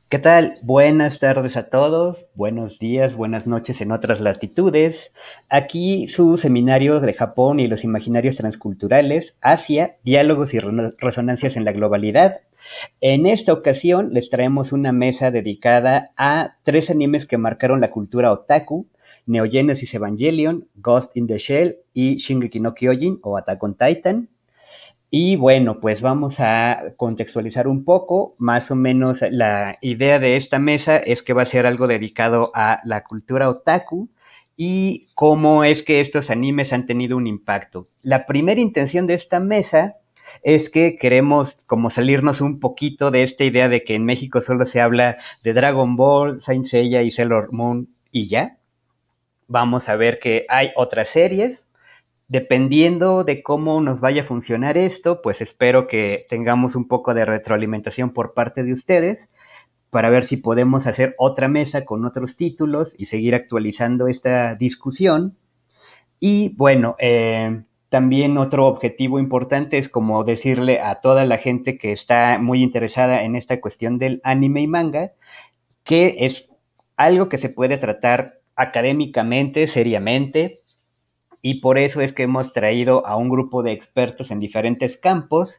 ¿Qué tal? Buenas tardes a todos, buenos días, buenas noches en otras latitudes. Aquí su seminario de Japón y los imaginarios transculturales, Asia, diálogos y resonancias en la globalidad. En esta ocasión les traemos una mesa dedicada a tres animes que marcaron la cultura otaku: Neo Genesis Evangelion, Ghost in the Shell y Shingeki no Kyojin o Attack on Titan. Y bueno, pues vamos a contextualizar un poco. Más o menos la idea de esta mesa es que va a ser algo dedicado a la cultura otaku y cómo es que estos animes han tenido un impacto. La primera intención de esta mesa es que queremos como salirnos un poquito de esta idea de que en México solo se habla de Dragon Ball, Saint Seiya y Sailor Moon y ya. Vamos a ver que hay otras series. Dependiendo de cómo nos vaya a funcionar esto, pues espero que tengamos un poco de retroalimentación por parte de ustedes para ver si podemos hacer otra mesa con otros títulos y seguir actualizando esta discusión. Y bueno, también otro objetivo importante es como decirle a toda la gente que está muy interesada en esta cuestión del anime y manga, que es algo que se puede tratar académicamente, seriamente, y por eso es que hemos traído a un grupo de expertos en diferentes campos,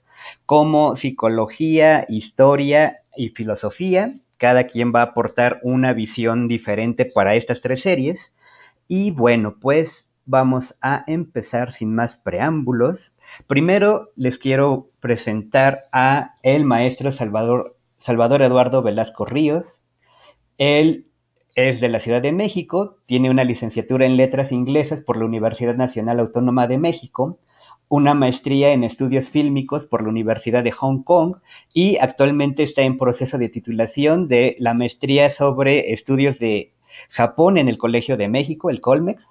como psicología, historia y filosofía. Cada quien va a aportar una visión diferente para estas tres series. Y bueno, pues vamos a empezar sin más preámbulos. Primero les quiero presentar a el maestro Salvador Eduardo Velasco Ríos. Él es de la Ciudad de México, tiene una licenciatura en Letras Inglesas por la Universidad Nacional Autónoma de México, una maestría en estudios fílmicos por la Universidad de Hong Kong y actualmente está en proceso de titulación de la maestría sobre estudios de Japón en el Colegio de México, el Colmex.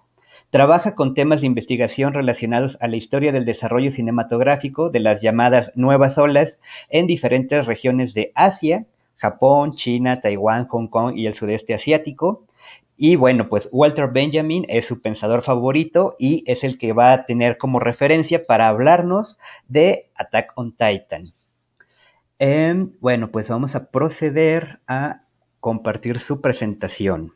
Trabaja con temas de investigación relacionados a la historia del desarrollo cinematográfico de las llamadas nuevas olas en diferentes regiones de Asia, Japón, China, Taiwán, Hong Kong y el sudeste asiático. Y bueno, pues Walter Benjamin es su pensador favorito y es el que va a tener como referencia para hablarnos de Attack on Titan. Bueno, pues vamos a proceder a compartir su presentación.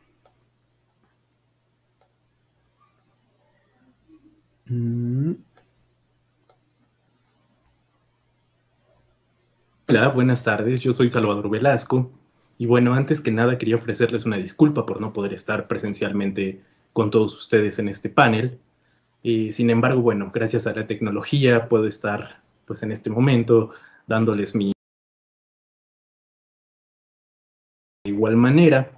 Hola, buenas tardes. Yo soy Salvador Velasco. Y bueno, antes que nada quería ofrecerles una disculpa por no poder estar presencialmente con todos ustedes en este panel. Sin embargo, bueno, gracias a la tecnología puedo estar pues en este momento dándoles mi de igual manera.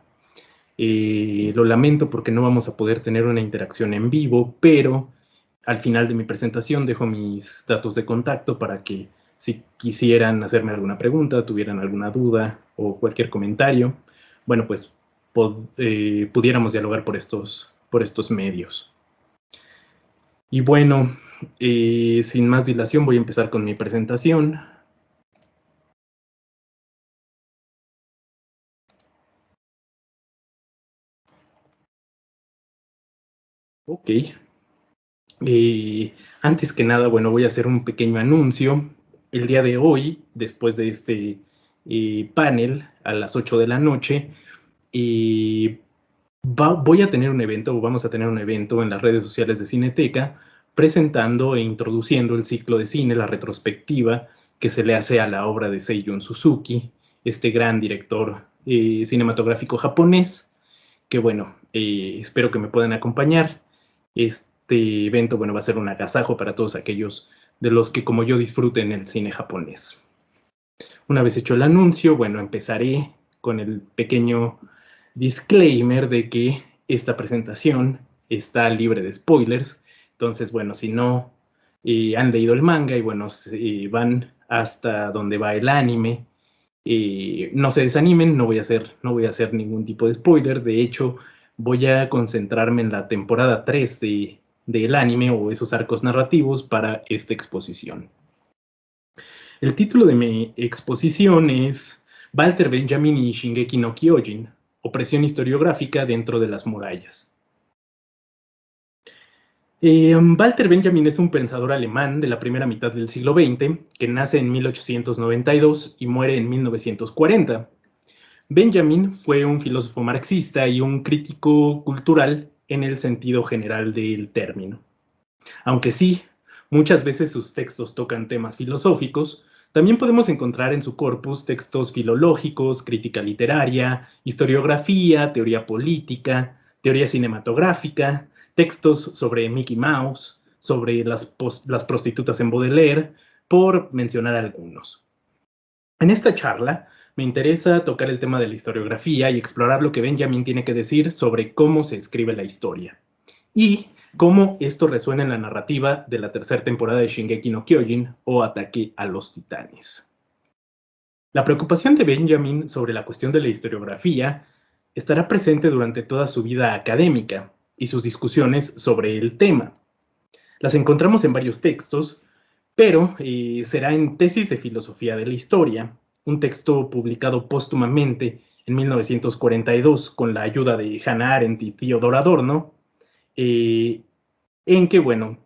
Lo lamento porque no vamos a poder tener una interacción en vivo, pero al final de mi presentación dejo mis datos de contacto para que si quisieran hacerme alguna pregunta, tuvieran alguna duda o cualquier comentario, bueno, pues pudiéramos dialogar por estos medios. Y bueno, sin más dilación voy a empezar con mi presentación. Ok. Antes que nada, bueno, voy a hacer un pequeño anuncio. El día de hoy, después de este panel, a las 8 de la noche, voy a tener un evento, o vamos a tener un evento en las redes sociales de Cineteca, presentando e introduciendo el ciclo de cine, la retrospectiva que se le hace a la obra de Seiyun Suzuki, este gran director cinematográfico japonés, que bueno, espero que me puedan acompañar. Este evento, bueno, va a ser un agasajo para todos aquellos de los que como yo disfruten el cine japonés. Una vez hecho el anuncio, bueno, empezaré con el pequeño disclaimer de que esta presentación está libre de spoilers. Entonces, bueno, si no han leído el manga y bueno, van hasta donde va el anime, no se desanimen, no voy a hacer ningún tipo de spoiler. De hecho, voy a concentrarme en la temporada 3 del anime o esos arcos narrativos para esta exposición. El título de mi exposición es Walter Benjamin y Shingeki no Kyojin, opresión historiográfica dentro de las murallas. Walter Benjamin es un pensador alemán de la primera mitad del siglo XX que nace en 1892 y muere en 1940. Benjamin fue un filósofo marxista y un crítico cultural en el sentido general del término. Aunque sí, muchas veces sus textos tocan temas filosóficos, también podemos encontrar en su corpus textos filológicos, crítica literaria, historiografía, teoría política, teoría cinematográfica, textos sobre Mickey Mouse, sobre las prostitutas en Baudelaire, por mencionar algunos. En esta charla me interesa tocar el tema de la historiografía y explorar lo que Benjamin tiene que decir sobre cómo se escribe la historia y cómo esto resuena en la narrativa de la tercera temporada de Shingeki no Kyojin o Ataque a los Titanes. La preocupación de Benjamin sobre la cuestión de la historiografía estará presente durante toda su vida académica y sus discusiones sobre el tema. Las encontramos en varios textos, pero será en Tesis de Filosofía de la Historia, un texto publicado póstumamente en 1942 con la ayuda de Hannah Arendt y Theodor Adorno, en que, bueno,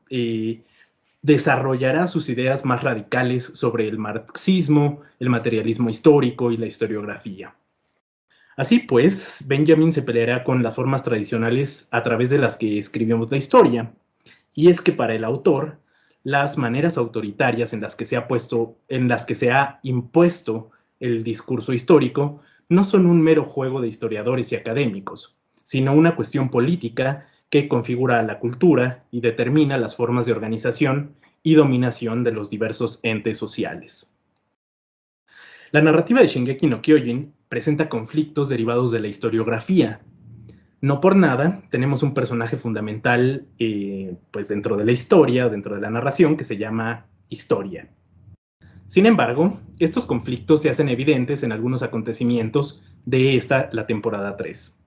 desarrollará sus ideas más radicales sobre el marxismo, el materialismo histórico y la historiografía. Así pues, Benjamin se peleará con las formas tradicionales a través de las que escribimos la historia, y es que para el autor, las maneras autoritarias en las que se ha impuesto el discurso histórico no son un mero juego de historiadores y académicos, sino una cuestión política que configura la cultura y determina las formas de organización y dominación de los diversos entes sociales. La narrativa de Shingeki no Kyojin presenta conflictos derivados de la historiografía. No por nada tenemos un personaje fundamental pues dentro de la historia, dentro de la narración, que se llama Historia. Sin embargo, estos conflictos se hacen evidentes en algunos acontecimientos de la temporada 3.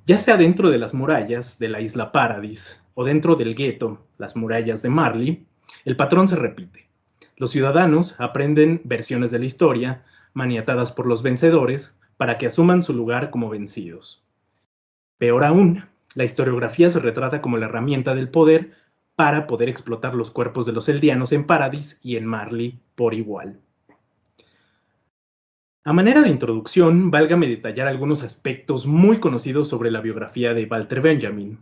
Ya sea dentro de las murallas de la isla Paradis o dentro del gueto, las murallas de Marley, el patrón se repite. Los ciudadanos aprenden versiones de la historia maniatadas por los vencedores para que asuman su lugar como vencidos. Peor aún, la historiografía se retrata como la herramienta del poder para poder explotar los cuerpos de los eldianos en Paradis y en Marley por igual. A manera de introducción, válgame detallar algunos aspectos muy conocidos sobre la biografía de Walter Benjamin.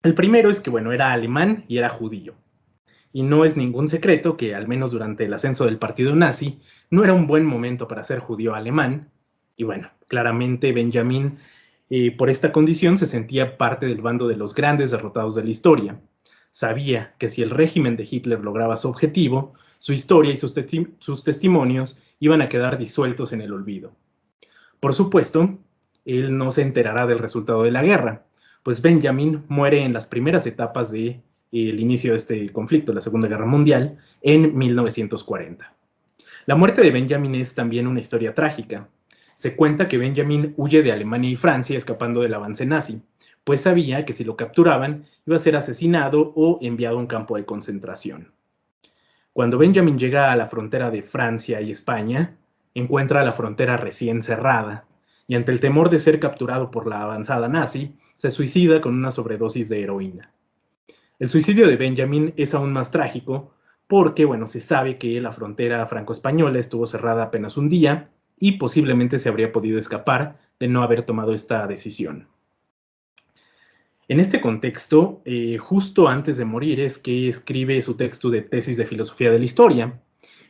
El primero es que, bueno, era alemán y era judío. Y no es ningún secreto que, al menos durante el ascenso del partido nazi, no era un buen momento para ser judío alemán. Y bueno, claramente Benjamin, por esta condición, se sentía parte del bando de los grandes derrotados de la historia. Sabía que si el régimen de Hitler lograba su objetivo, su historia y sus testimonios iban a quedar disueltos en el olvido. Por supuesto, él no se enterará del resultado de la guerra, pues Benjamin muere en las primeras etapas del inicio de este conflicto, la Segunda Guerra Mundial, en 1940. La muerte de Benjamin es también una historia trágica. Se cuenta que Benjamin huye de Alemania y Francia escapando del avance nazi, pues sabía que si lo capturaban iba a ser asesinado o enviado a un campo de concentración. Cuando Benjamin llega a la frontera de Francia y España, encuentra la frontera recién cerrada y ante el temor de ser capturado por la avanzada nazi, se suicida con una sobredosis de heroína. El suicidio de Benjamin es aún más trágico porque, bueno, se sabe que la frontera franco-española estuvo cerrada apenas un día y posiblemente se habría podido escapar de no haber tomado esta decisión. En este contexto, justo antes de morir es que escribe su texto de Tesis de Filosofía de la Historia.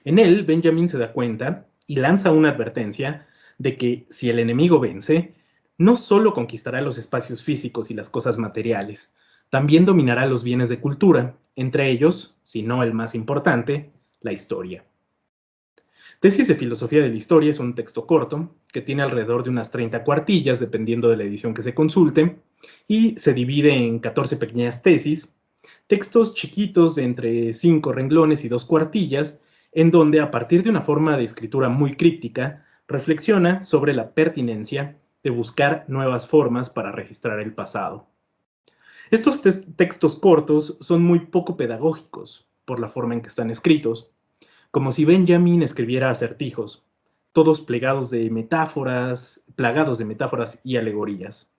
En él, Benjamin se da cuenta y lanza una advertencia de que si el enemigo vence, no solo conquistará los espacios físicos y las cosas materiales, también dominará los bienes de cultura, entre ellos, si no el más importante, la historia. Tesis de Filosofía de la Historia es un texto corto que tiene alrededor de unas 30 cuartillas, dependiendo de la edición que se consulte, y se divide en 14 pequeñas tesis, textos chiquitos de entre 5 renglones y 2 cuartillas, en donde a partir de una forma de escritura muy críptica, reflexiona sobre la pertinencia de buscar nuevas formas para registrar el pasado. Estos textos cortos son muy poco pedagógicos por la forma en que están escritos, como si Benjamin escribiera acertijos, todos plagados de metáforas y alegorías.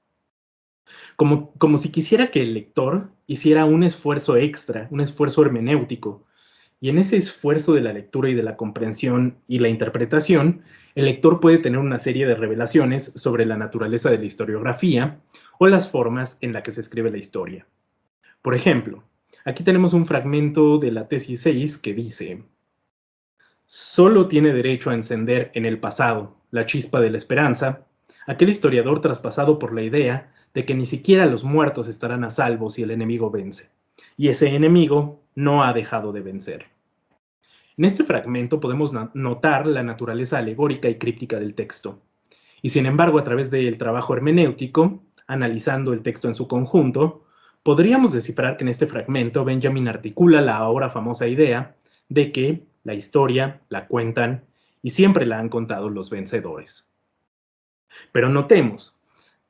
Como si quisiera que el lector hiciera un esfuerzo extra, un esfuerzo hermenéutico, Y en ese esfuerzo de la lectura y de la comprensión y la interpretación, el lector puede tener una serie de revelaciones sobre la naturaleza de la historiografía o las formas en las que se escribe la historia. Por ejemplo, aquí tenemos un fragmento de la tesis 6 que dice: solo tiene derecho a encender en el pasado la chispa de la esperanza aquel historiador traspasado por la idea de que ni siquiera los muertos estarán a salvo si el enemigo vence, y ese enemigo no ha dejado de vencer. En este fragmento podemos notar la naturaleza alegórica y críptica del texto, y sin embargo, a través del trabajo hermenéutico, analizando el texto en su conjunto, podríamos descifrar que en este fragmento Benjamin articula la ahora famosa idea de que la historia la cuentan y siempre la han contado los vencedores. Pero notemos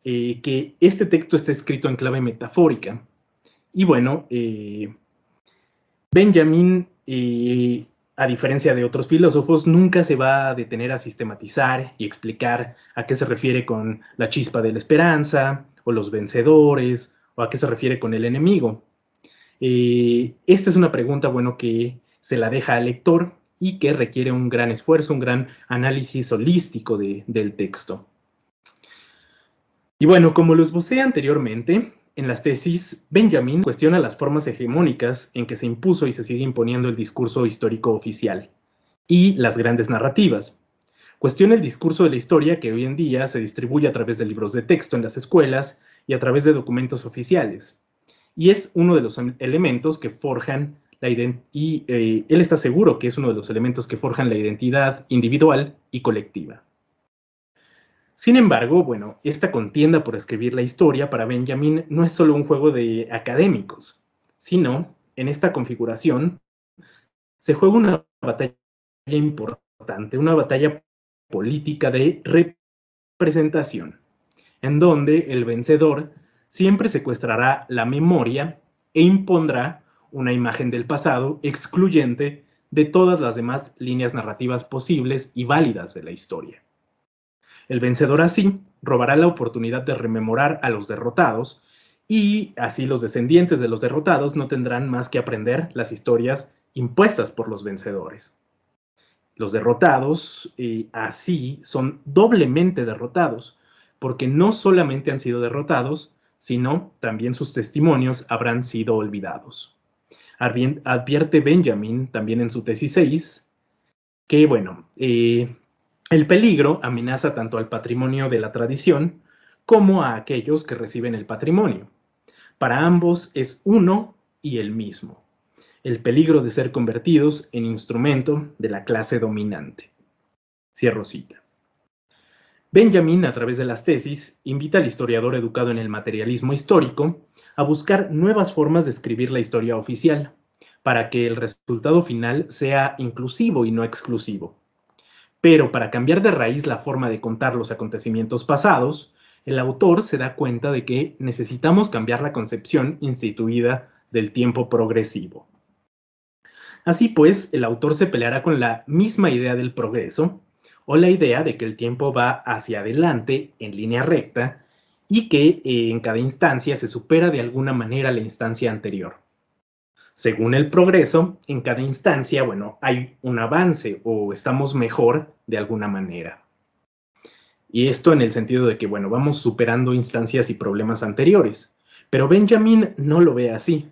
que este texto está escrito en clave metafórica. Y bueno, Benjamin, a diferencia de otros filósofos, nunca se va a detener a sistematizar y explicar a qué se refiere con la chispa de la esperanza, o los vencedores, o a qué se refiere con el enemigo. Esta es una pregunta, bueno, que se la deja al lector y que requiere un gran esfuerzo, un gran análisis holístico del texto. Y bueno, como lo esbocé anteriormente, en las tesis, Benjamin cuestiona las formas hegemónicas en que se impuso y se sigue imponiendo el discurso histórico oficial y las grandes narrativas. Cuestiona el discurso de la historia que hoy en día se distribuye a través de libros de texto en las escuelas y a través de documentos oficiales. Y es uno de los elementos que forjan la identidad, y él está seguro que es uno de los elementos que forjan la identidad individual y colectiva. Sin embargo, bueno, esta contienda por escribir la historia para Benjamin no es solo un juego de académicos, sino, en esta configuración, se juega una batalla importante, una batalla política de representación, en donde el vencedor siempre secuestrará la memoria e impondrá una imagen del pasado excluyente de todas las demás líneas narrativas posibles y válidas de la historia. El vencedor así robará la oportunidad de rememorar a los derrotados y así los descendientes de los derrotados no tendrán más que aprender las historias impuestas por los vencedores. Los derrotados así son doblemente derrotados porque no solamente han sido derrotados, sino también sus testimonios habrán sido olvidados. Advierte Benjamin también en su tesis 6 que, bueno, el peligro amenaza tanto al patrimonio de la tradición como a aquellos que reciben el patrimonio. Para ambos es uno y el mismo: el peligro de ser convertidos en instrumento de la clase dominante. Cierro cita. Benjamin, a través de las tesis, invita al historiador educado en el materialismo histórico a buscar nuevas formas de escribir la historia oficial, para que el resultado final sea inclusivo y no exclusivo. Pero para cambiar de raíz la forma de contar los acontecimientos pasados, el autor se da cuenta de que necesitamos cambiar la concepción instituida del tiempo progresivo. Así pues, el autor se peleará con la misma idea del progreso, o la idea de que el tiempo va hacia adelante en línea recta y que en cada instancia se supera de alguna manera la instancia anterior. Según el progreso, en cada instancia, bueno, hay un avance o estamos mejor de alguna manera. Y esto en el sentido de que, bueno, vamos superando instancias y problemas anteriores. Pero Benjamin no lo ve así.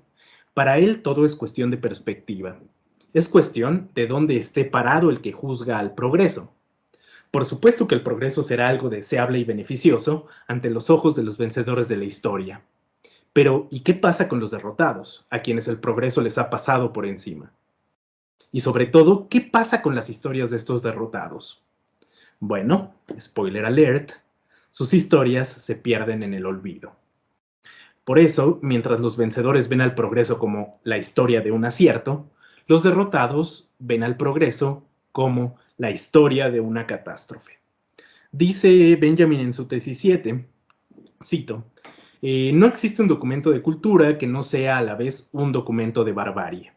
Para él todo es cuestión de perspectiva. Es cuestión de dónde esté parado el que juzga al progreso. Por supuesto que el progreso será algo deseable y beneficioso ante los ojos de los vencedores de la historia. Pero, ¿y qué pasa con los derrotados, a quienes el progreso les ha pasado por encima? Y sobre todo, ¿qué pasa con las historias de estos derrotados? Bueno, spoiler alert, sus historias se pierden en el olvido. Por eso, mientras los vencedores ven al progreso como la historia de un acierto, los derrotados ven al progreso como la historia de una catástrofe. Dice Benjamin en su tesis 7, cito: no existe un documento de cultura que no sea a la vez un documento de barbarie.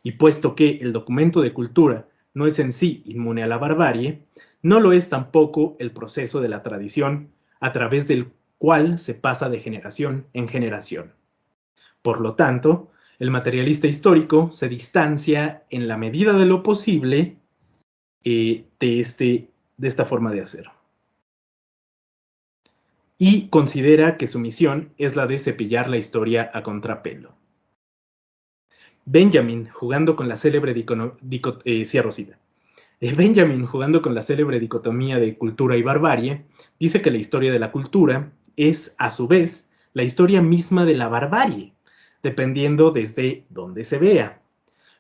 Y puesto que el documento de cultura no es en sí inmune a la barbarie, no lo es tampoco el proceso de la tradición a través del cual se pasa de generación en generación. Por lo tanto, El materialista histórico se distancia en la medida de lo posible de esta forma de hacer. Y considera que su misión es la de cepillar la historia a contrapelo. Benjamin, jugando con la célebre Benjamin, jugando con la célebre dicotomía de cultura y barbarie, dice que la historia de la cultura es, a su vez, la historia misma de la barbarie, dependiendo desde dónde se vea.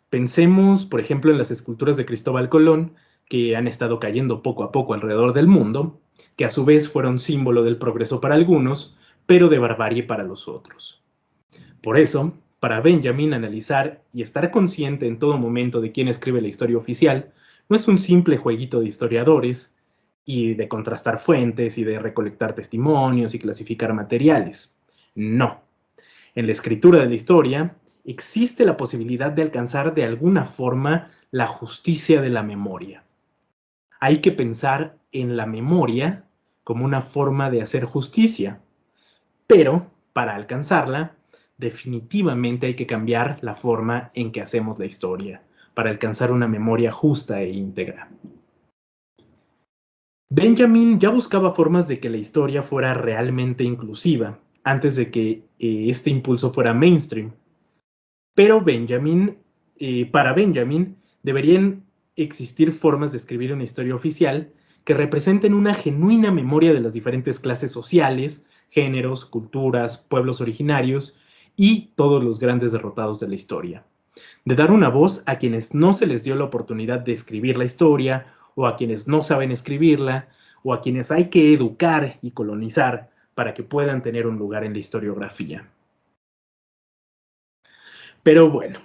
Pensemos, por ejemplo, en las esculturas de Cristóbal Colón, que han estado cayendo poco a poco alrededor del mundo, que a su vez fueron símbolo del progreso para algunos, pero de barbarie para los otros. Por eso, para Benjamin, analizar y estar consciente en todo momento de quién escribe la historia oficial no es un simple jueguito de historiadores y de contrastar fuentes y de recolectar testimonios y clasificar materiales. No. En la escritura de la historia existe la posibilidad de alcanzar de alguna forma la justicia de la memoria. Hay que pensar en la memoria como una forma de hacer justicia, pero para alcanzarla, definitivamente hay que cambiar la forma en que hacemos la historia, para alcanzar una memoria justa e íntegra. Benjamin ya buscaba formas de que la historia fuera realmente inclusiva, antes de que este impulso fuera mainstream. Pero para Benjamin, deberían existir formas de escribir una historia oficial que representen una genuina memoria de las diferentes clases sociales, géneros, culturas, pueblos originarios y todos los grandes derrotados de la historia. De dar una voz a quienes no se les dio la oportunidad de escribir la historia, o a quienes no saben escribirla, o a quienes hay que educar y colonizar para que puedan tener un lugar en la historiografía. Pero bueno,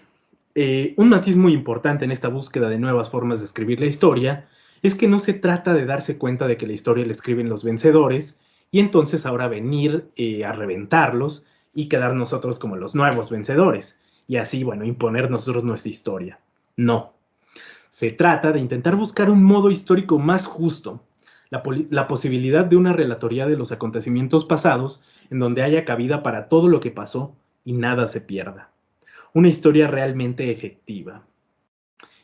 un matiz muy importante en esta búsqueda de nuevas formas de escribir la historia es que no se trata de darse cuenta de que la historia la escriben los vencedores y entonces ahora venir a reventarlos y quedar nosotros como los nuevos vencedores y así, bueno, imponer nosotros nuestra historia. No. Se trata de intentar buscar un modo histórico más justo, la posibilidad de una relatoría de los acontecimientos pasados en donde haya cabida para todo lo que pasó y nada se pierda. Una historia realmente efectiva.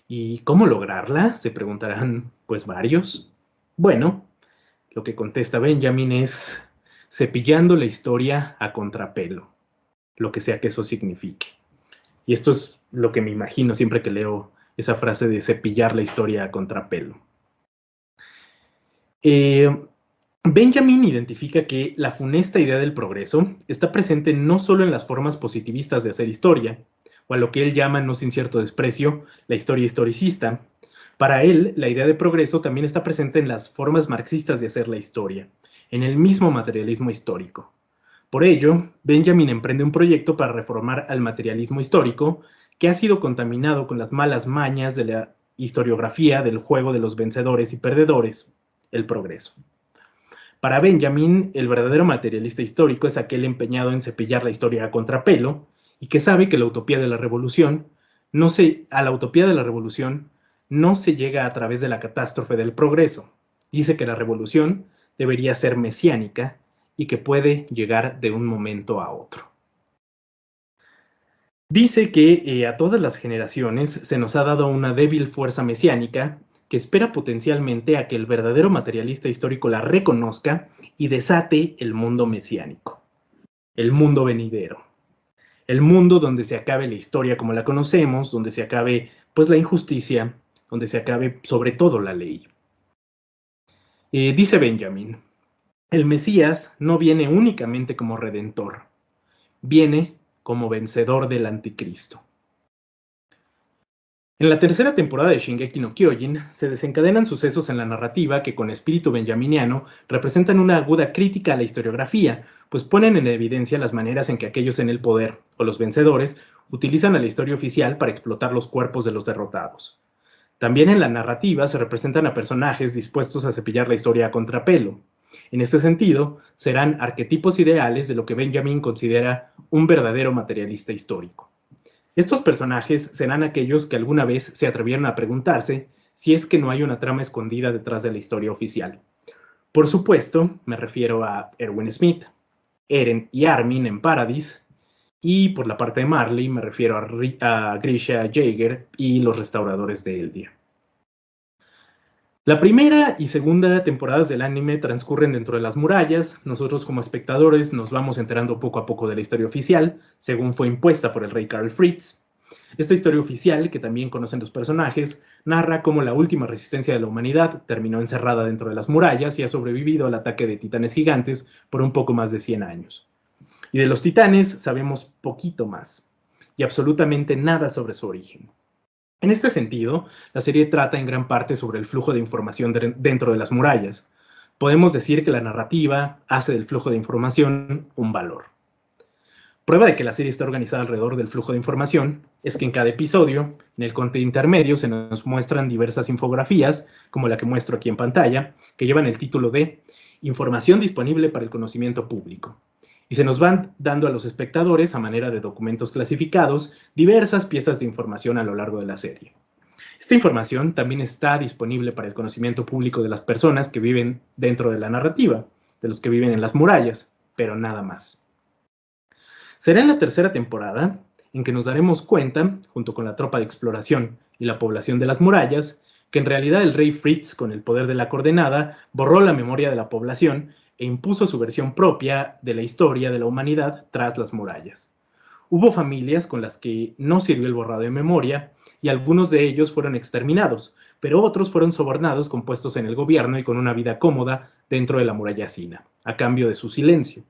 ¿Y cómo lograrla? Se preguntarán, pues varios. Bueno, lo que contesta Benjamin es cepillando la historia a contrapelo, lo que sea que eso signifique. Y esto es lo que me imagino siempre que leo esa frase de cepillar la historia a contrapelo. Benjamin identifica que la funesta idea del progreso está presente no solo en las formas positivistas de hacer historia, o a lo que él llama, no sin cierto desprecio, la historia historicista. Para él, la idea de progreso también está presente en las formas marxistas de hacer la historia, en el mismo materialismo histórico. Por ello, Benjamin emprende un proyecto para reformar al materialismo histórico, que ha sido contaminado con las malas mañas de la historiografía del juego de los vencedores y perdedores, el progreso. Para Benjamin, el verdadero materialista histórico es aquel empeñado en cepillar la historia a contrapelo y que sabe que a la utopía de la revolución no se llega a través de la catástrofe del progreso. Dice que la revolución debería ser mesiánica y que puede llegar de un momento a otro. Dice que a todas las generaciones se nos ha dado una débil fuerza mesiánica que espera potencialmente a que el verdadero materialista histórico la reconozca y desate el mundo mesiánico, el mundo venidero, el mundo donde se acabe la historia como la conocemos, donde se acabe pues la injusticia, donde se acabe sobre todo la ley. Dice Benjamin, el Mesías no viene únicamente como redentor, viene como vencedor del anticristo. En la tercera temporada de Shingeki no Kyojin se desencadenan sucesos en la narrativa que con espíritu benjaminiano representan una aguda crítica a la historiografía, pues ponen en evidencia las maneras en que aquellos en el poder, o los vencedores, utilizan a la historia oficial para explotar los cuerpos de los derrotados. También en la narrativa se representan a personajes dispuestos a cepillar la historia a contrapelo. En este sentido, serán arquetipos ideales de lo que Benjamin considera un verdadero materialista histórico. Estos personajes serán aquellos que alguna vez se atrevieron a preguntarse si es que no hay una trama escondida detrás de la historia oficial. Por supuesto, me refiero a Erwin Smith, Eren y Armin en Paradis, Y por la parte de Marley me refiero a Grisha Jaeger y los restauradores de Eldia. La primera y segunda temporadas del anime transcurren dentro de las murallas. Nosotros como espectadores nos vamos enterando poco a poco de la historia oficial, según fue impuesta por el rey Karl Fritz. Esta historia oficial, que también conocen los personajes, narra cómo la última resistencia de la humanidad terminó encerrada dentro de las murallas y ha sobrevivido al ataque de titanes gigantes por un poco más de 100 años. Y de los titanes sabemos poquito más, y absolutamente nada sobre su origen. En este sentido, la serie trata en gran parte sobre el flujo de información dentro de las murallas. Podemos decir que la narrativa hace del flujo de información un valor. Prueba de que la serie está organizada alrededor del flujo de información es que en cada episodio, en el corte intermedio, se nos muestran diversas infografías, como la que muestro aquí en pantalla, que llevan el título de Información disponible para el conocimiento público. Y se nos van dando a los espectadores, a manera de documentos clasificados, diversas piezas de información a lo largo de la serie. Esta información también está disponible para el conocimiento público de las personas que viven dentro de la narrativa, de los que viven en las murallas, pero nada más. Será en la tercera temporada en que nos daremos cuenta, junto con la tropa de exploración y la población de las murallas, que en realidad el rey Fritz, con el poder de la coordenada, borró la memoria de la población e impuso su versión propia de la historia de la humanidad tras las murallas. Hubo familias con las que no sirvió el borrado de memoria y algunos de ellos fueron exterminados, pero otros fueron sobornados con puestos en el gobierno y con una vida cómoda dentro de la muralla Sina, a cambio de su silencio.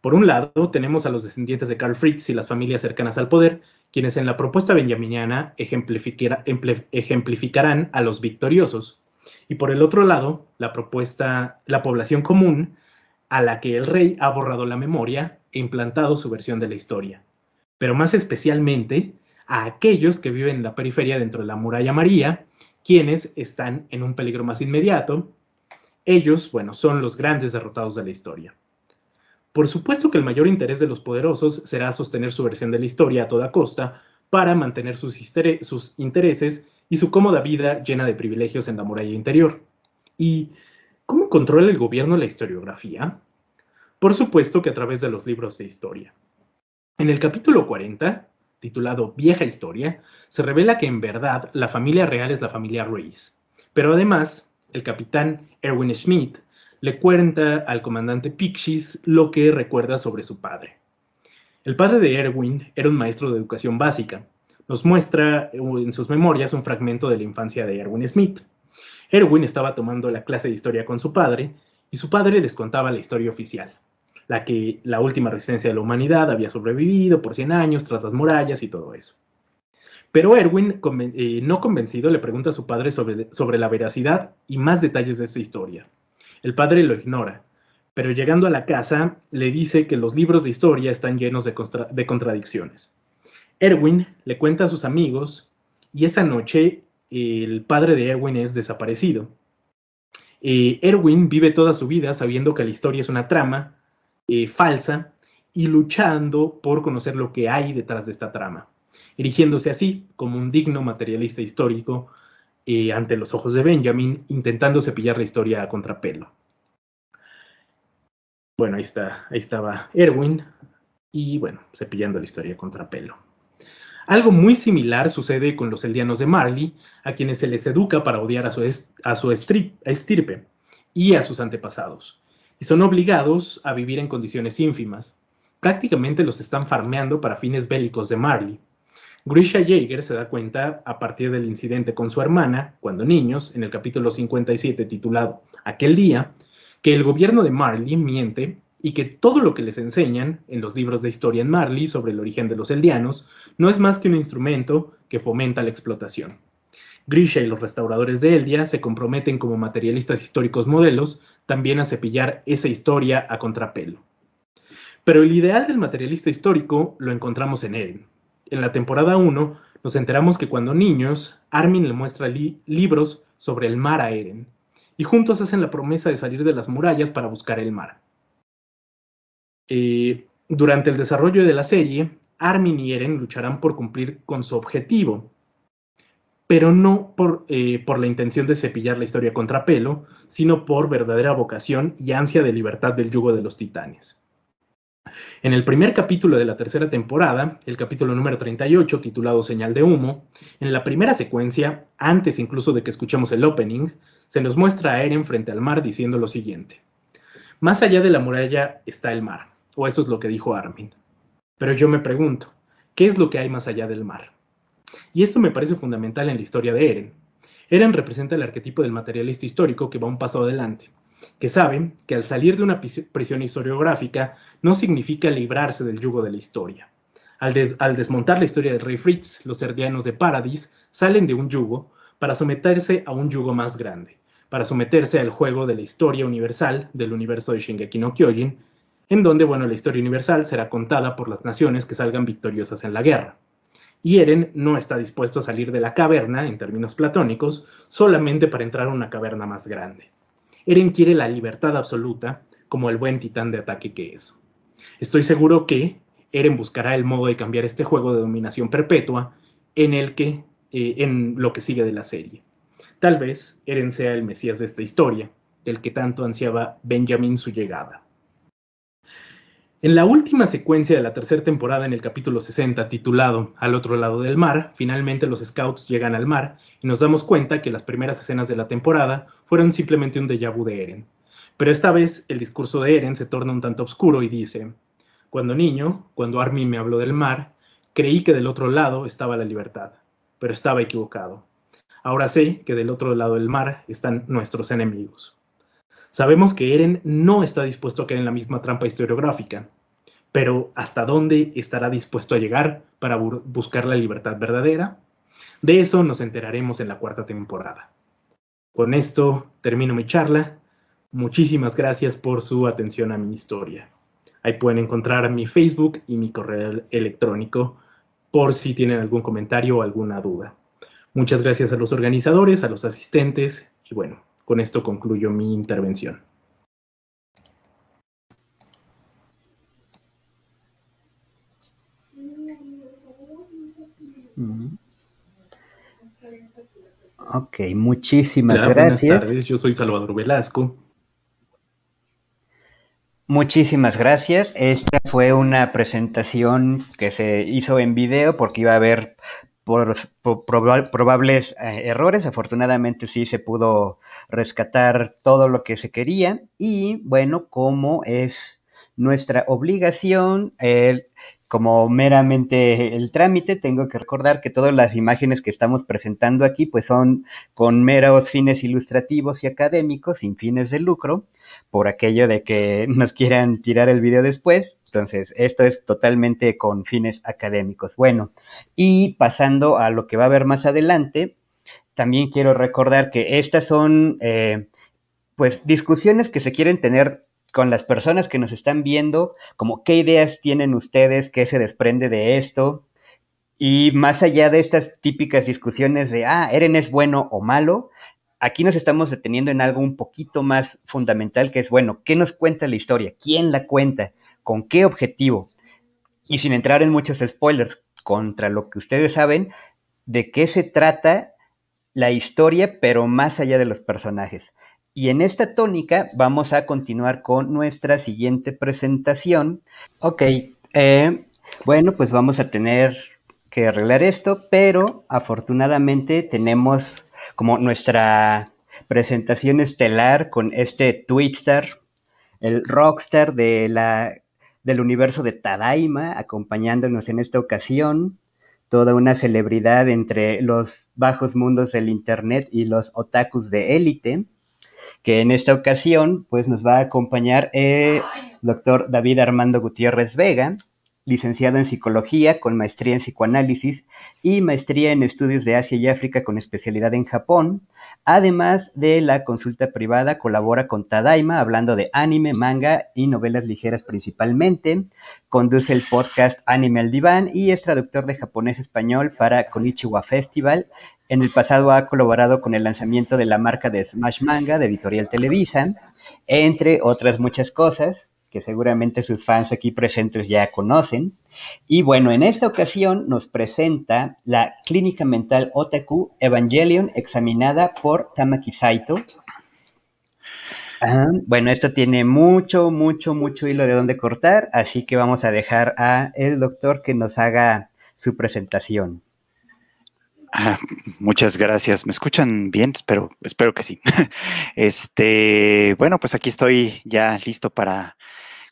Por un lado, tenemos a los descendientes de Karl Fritz y las familias cercanas al poder, quienes en la propuesta benjaminiana ejemplificarán a los victoriosos. Y por el otro lado, la población común, a la que el rey ha borrado la memoria e implantado su versión de la historia. Pero más especialmente a aquellos que viven en la periferia dentro de la muralla María, quienes están en un peligro más inmediato. Ellos, bueno, son los grandes derrotados de la historia. Por supuesto que el mayor interés de los poderosos será sostener su versión de la historia a toda costa para mantener sus intereses y su cómoda vida llena de privilegios en la muralla interior. ¿Y cómo controla el gobierno la historiografía? Por supuesto que a través de los libros de historia. En el capítulo 40, titulado Vieja Historia, se revela que en verdad la familia real es la familia Reese. Pero además, el capitán Erwin Schmidt le cuenta al comandante Pixis lo que recuerda sobre su padre. El padre de Erwin era un maestro de educación básica. Nos muestra en sus memorias un fragmento de la infancia de Erwin Smith. Erwin estaba tomando la clase de historia con su padre y su padre les contaba la historia oficial, la que la última resistencia de la humanidad había sobrevivido por 100 años tras las murallas y todo eso. Pero Erwin, no convencido, le pregunta a su padre sobre la veracidad y más detalles de esta historia. El padre lo ignora, pero llegando a la casa le dice que los libros de historia están llenos de contradicciones. Erwin le cuenta a sus amigos y esa noche el padre de Erwin es desaparecido. Erwin vive toda su vida sabiendo que la historia es una trama falsa y luchando por conocer lo que hay detrás de esta trama, erigiéndose así como un digno materialista histórico ante los ojos de Benjamin, intentando cepillar la historia a contrapelo. Bueno, ahí estaba Erwin, y bueno, cepillando la historia a contrapelo. Algo muy similar sucede con los eldianos de Marley, a quienes se les educa para odiar a su estirpe y a sus antepasados, y son obligados a vivir en condiciones ínfimas. Prácticamente los están farmeando para fines bélicos de Marley. Grisha Jaeger se da cuenta a partir del incidente con su hermana, cuando niños, en el capítulo 57 titulado Aquel día, que el gobierno de Marley miente y que todo lo que les enseñan en los libros de historia en Marley sobre el origen de los eldianos no es más que un instrumento que fomenta la explotación. Grisha y los restauradores de Eldia se comprometen como materialistas históricos modelos también a cepillar esa historia a contrapelo. Pero el ideal del materialista histórico lo encontramos en Eren. En la temporada 1 nos enteramos que cuando niños, Armin le muestra libros sobre el mar a Eren, y juntos hacen la promesa de salir de las murallas para buscar el mar. Durante el desarrollo de la serie, Armin y Eren lucharán por cumplir con su objetivo, pero no por la intención de cepillar la historia a contrapelo, sino por verdadera vocación y ansia de libertad del yugo de los titanes. En el primer capítulo de la tercera temporada, el capítulo número 38, titulado Señal de Humo, en la primera secuencia, antes incluso de que escuchemos el opening, se nos muestra a Eren frente al mar diciendo lo siguiente: más allá de la muralla está el mar, o eso es lo que dijo Armin. Pero yo me pregunto, ¿qué es lo que hay más allá del mar? Y esto me parece fundamental en la historia de Eren. Eren representa el arquetipo del materialista histórico que va un paso adelante, que sabe que al salir de una prisión historiográfica no significa librarse del yugo de la historia. Al desmontar la historia del rey Fritz, los erdianos de Paradis salen de un yugo para someterse a un yugo más grande, para someterse al juego de la historia universal del universo de Shingeki no Kyojin, en donde, bueno, la historia universal será contada por las naciones que salgan victoriosas en la guerra. Y Eren no está dispuesto a salir de la caverna, en términos platónicos, solamente para entrar a una caverna más grande. Eren quiere la libertad absoluta, como el buen titán de ataque que es. Estoy seguro que Eren buscará el modo de cambiar este juego de dominación perpetua en lo que sigue de la serie. Tal vez Eren sea el mesías de esta historia, del que tanto ansiaba Benjamin su llegada. En la última secuencia de la tercera temporada, en el capítulo 60, titulado Al otro lado del mar, finalmente los scouts llegan al mar y nos damos cuenta que las primeras escenas de la temporada fueron simplemente un déjà vu de Eren. Pero esta vez el discurso de Eren se torna un tanto oscuro y dice: cuando niño, cuando Armin me habló del mar, creí que del otro lado estaba la libertad, pero estaba equivocado. Ahora sé que del otro lado del mar están nuestros enemigos. Sabemos que Eren no está dispuesto a caer en la misma trampa historiográfica, pero ¿hasta dónde estará dispuesto a llegar para buscar la libertad verdadera? De eso nos enteraremos en la cuarta temporada. Con esto termino mi charla. Muchísimas gracias por su atención a mi historia. Ahí pueden encontrar mi Facebook y mi correo electrónico por si tienen algún comentario o alguna duda. Muchas gracias a los organizadores, a los asistentes y bueno, con esto concluyo mi intervención. Ok, muchísimas gracias. Buenas tardes, yo soy Salvador Velasco. Muchísimas gracias. Esta fue una presentación que se hizo en video porque iba a haber probables errores. Afortunadamente sí se pudo rescatar todo lo que se quería y bueno, como es nuestra obligación, como meramente el trámite, tengo que recordar que todas las imágenes que estamos presentando aquí pues son con meros fines ilustrativos y académicos, sin fines de lucro, por aquello de que nos quieran tirar el video después. Entonces, esto es totalmente con fines académicos. Bueno, y pasando a lo que va a haber más adelante, también quiero recordar que estas son pues discusiones que se quieren tener con las personas que nos están viendo, como qué ideas tienen ustedes, qué se desprende de esto, y más allá de estas típicas discusiones de, Eren es bueno o malo, aquí nos estamos deteniendo en algo un poquito más fundamental, que es, bueno, ¿qué nos cuenta la historia? ¿Quién la cuenta? ¿Con qué objetivo? Y sin entrar en muchos spoilers, contra lo que ustedes saben, de qué se trata la historia, pero más allá de los personajes. Y en esta tónica vamos a continuar con nuestra siguiente presentación. Ok, bueno, pues vamos a tener que arreglar esto, pero afortunadamente tenemos como nuestra presentación estelar con este Twitstar, el rockstar del universo de Tadaima, acompañándonos en esta ocasión, toda una celebridad entre los bajos mundos del internet y los otakus de élite, que en esta ocasión pues nos va a acompañar el doctor David Armando Gutiérrez Vega, licenciado en Psicología con maestría en Psicoanálisis y maestría en Estudios de Asia y África con especialidad en Japón. Además de la consulta privada, colabora con Tadaima hablando de anime, manga y novelas ligeras principalmente. Conduce el podcast Anime al Diván y es traductor de japonés-español para Konichiwa Festival. En el pasado ha colaborado con el lanzamiento de la marca de Smash Manga de Editorial Televisa, entre otras muchas cosas que seguramente sus fans aquí presentes ya conocen. Y bueno, en esta ocasión nos presenta la Clínica Mental Otaku Evangelion, examinada por Tamaki Saito. Ajá. Bueno, esto tiene mucho, mucho, mucho hilo de dónde cortar, así que vamos a dejar a el doctor que nos haga su presentación. Ah, muchas gracias. ¿Me escuchan bien? Espero que sí. Bueno, pues aquí estoy ya listo para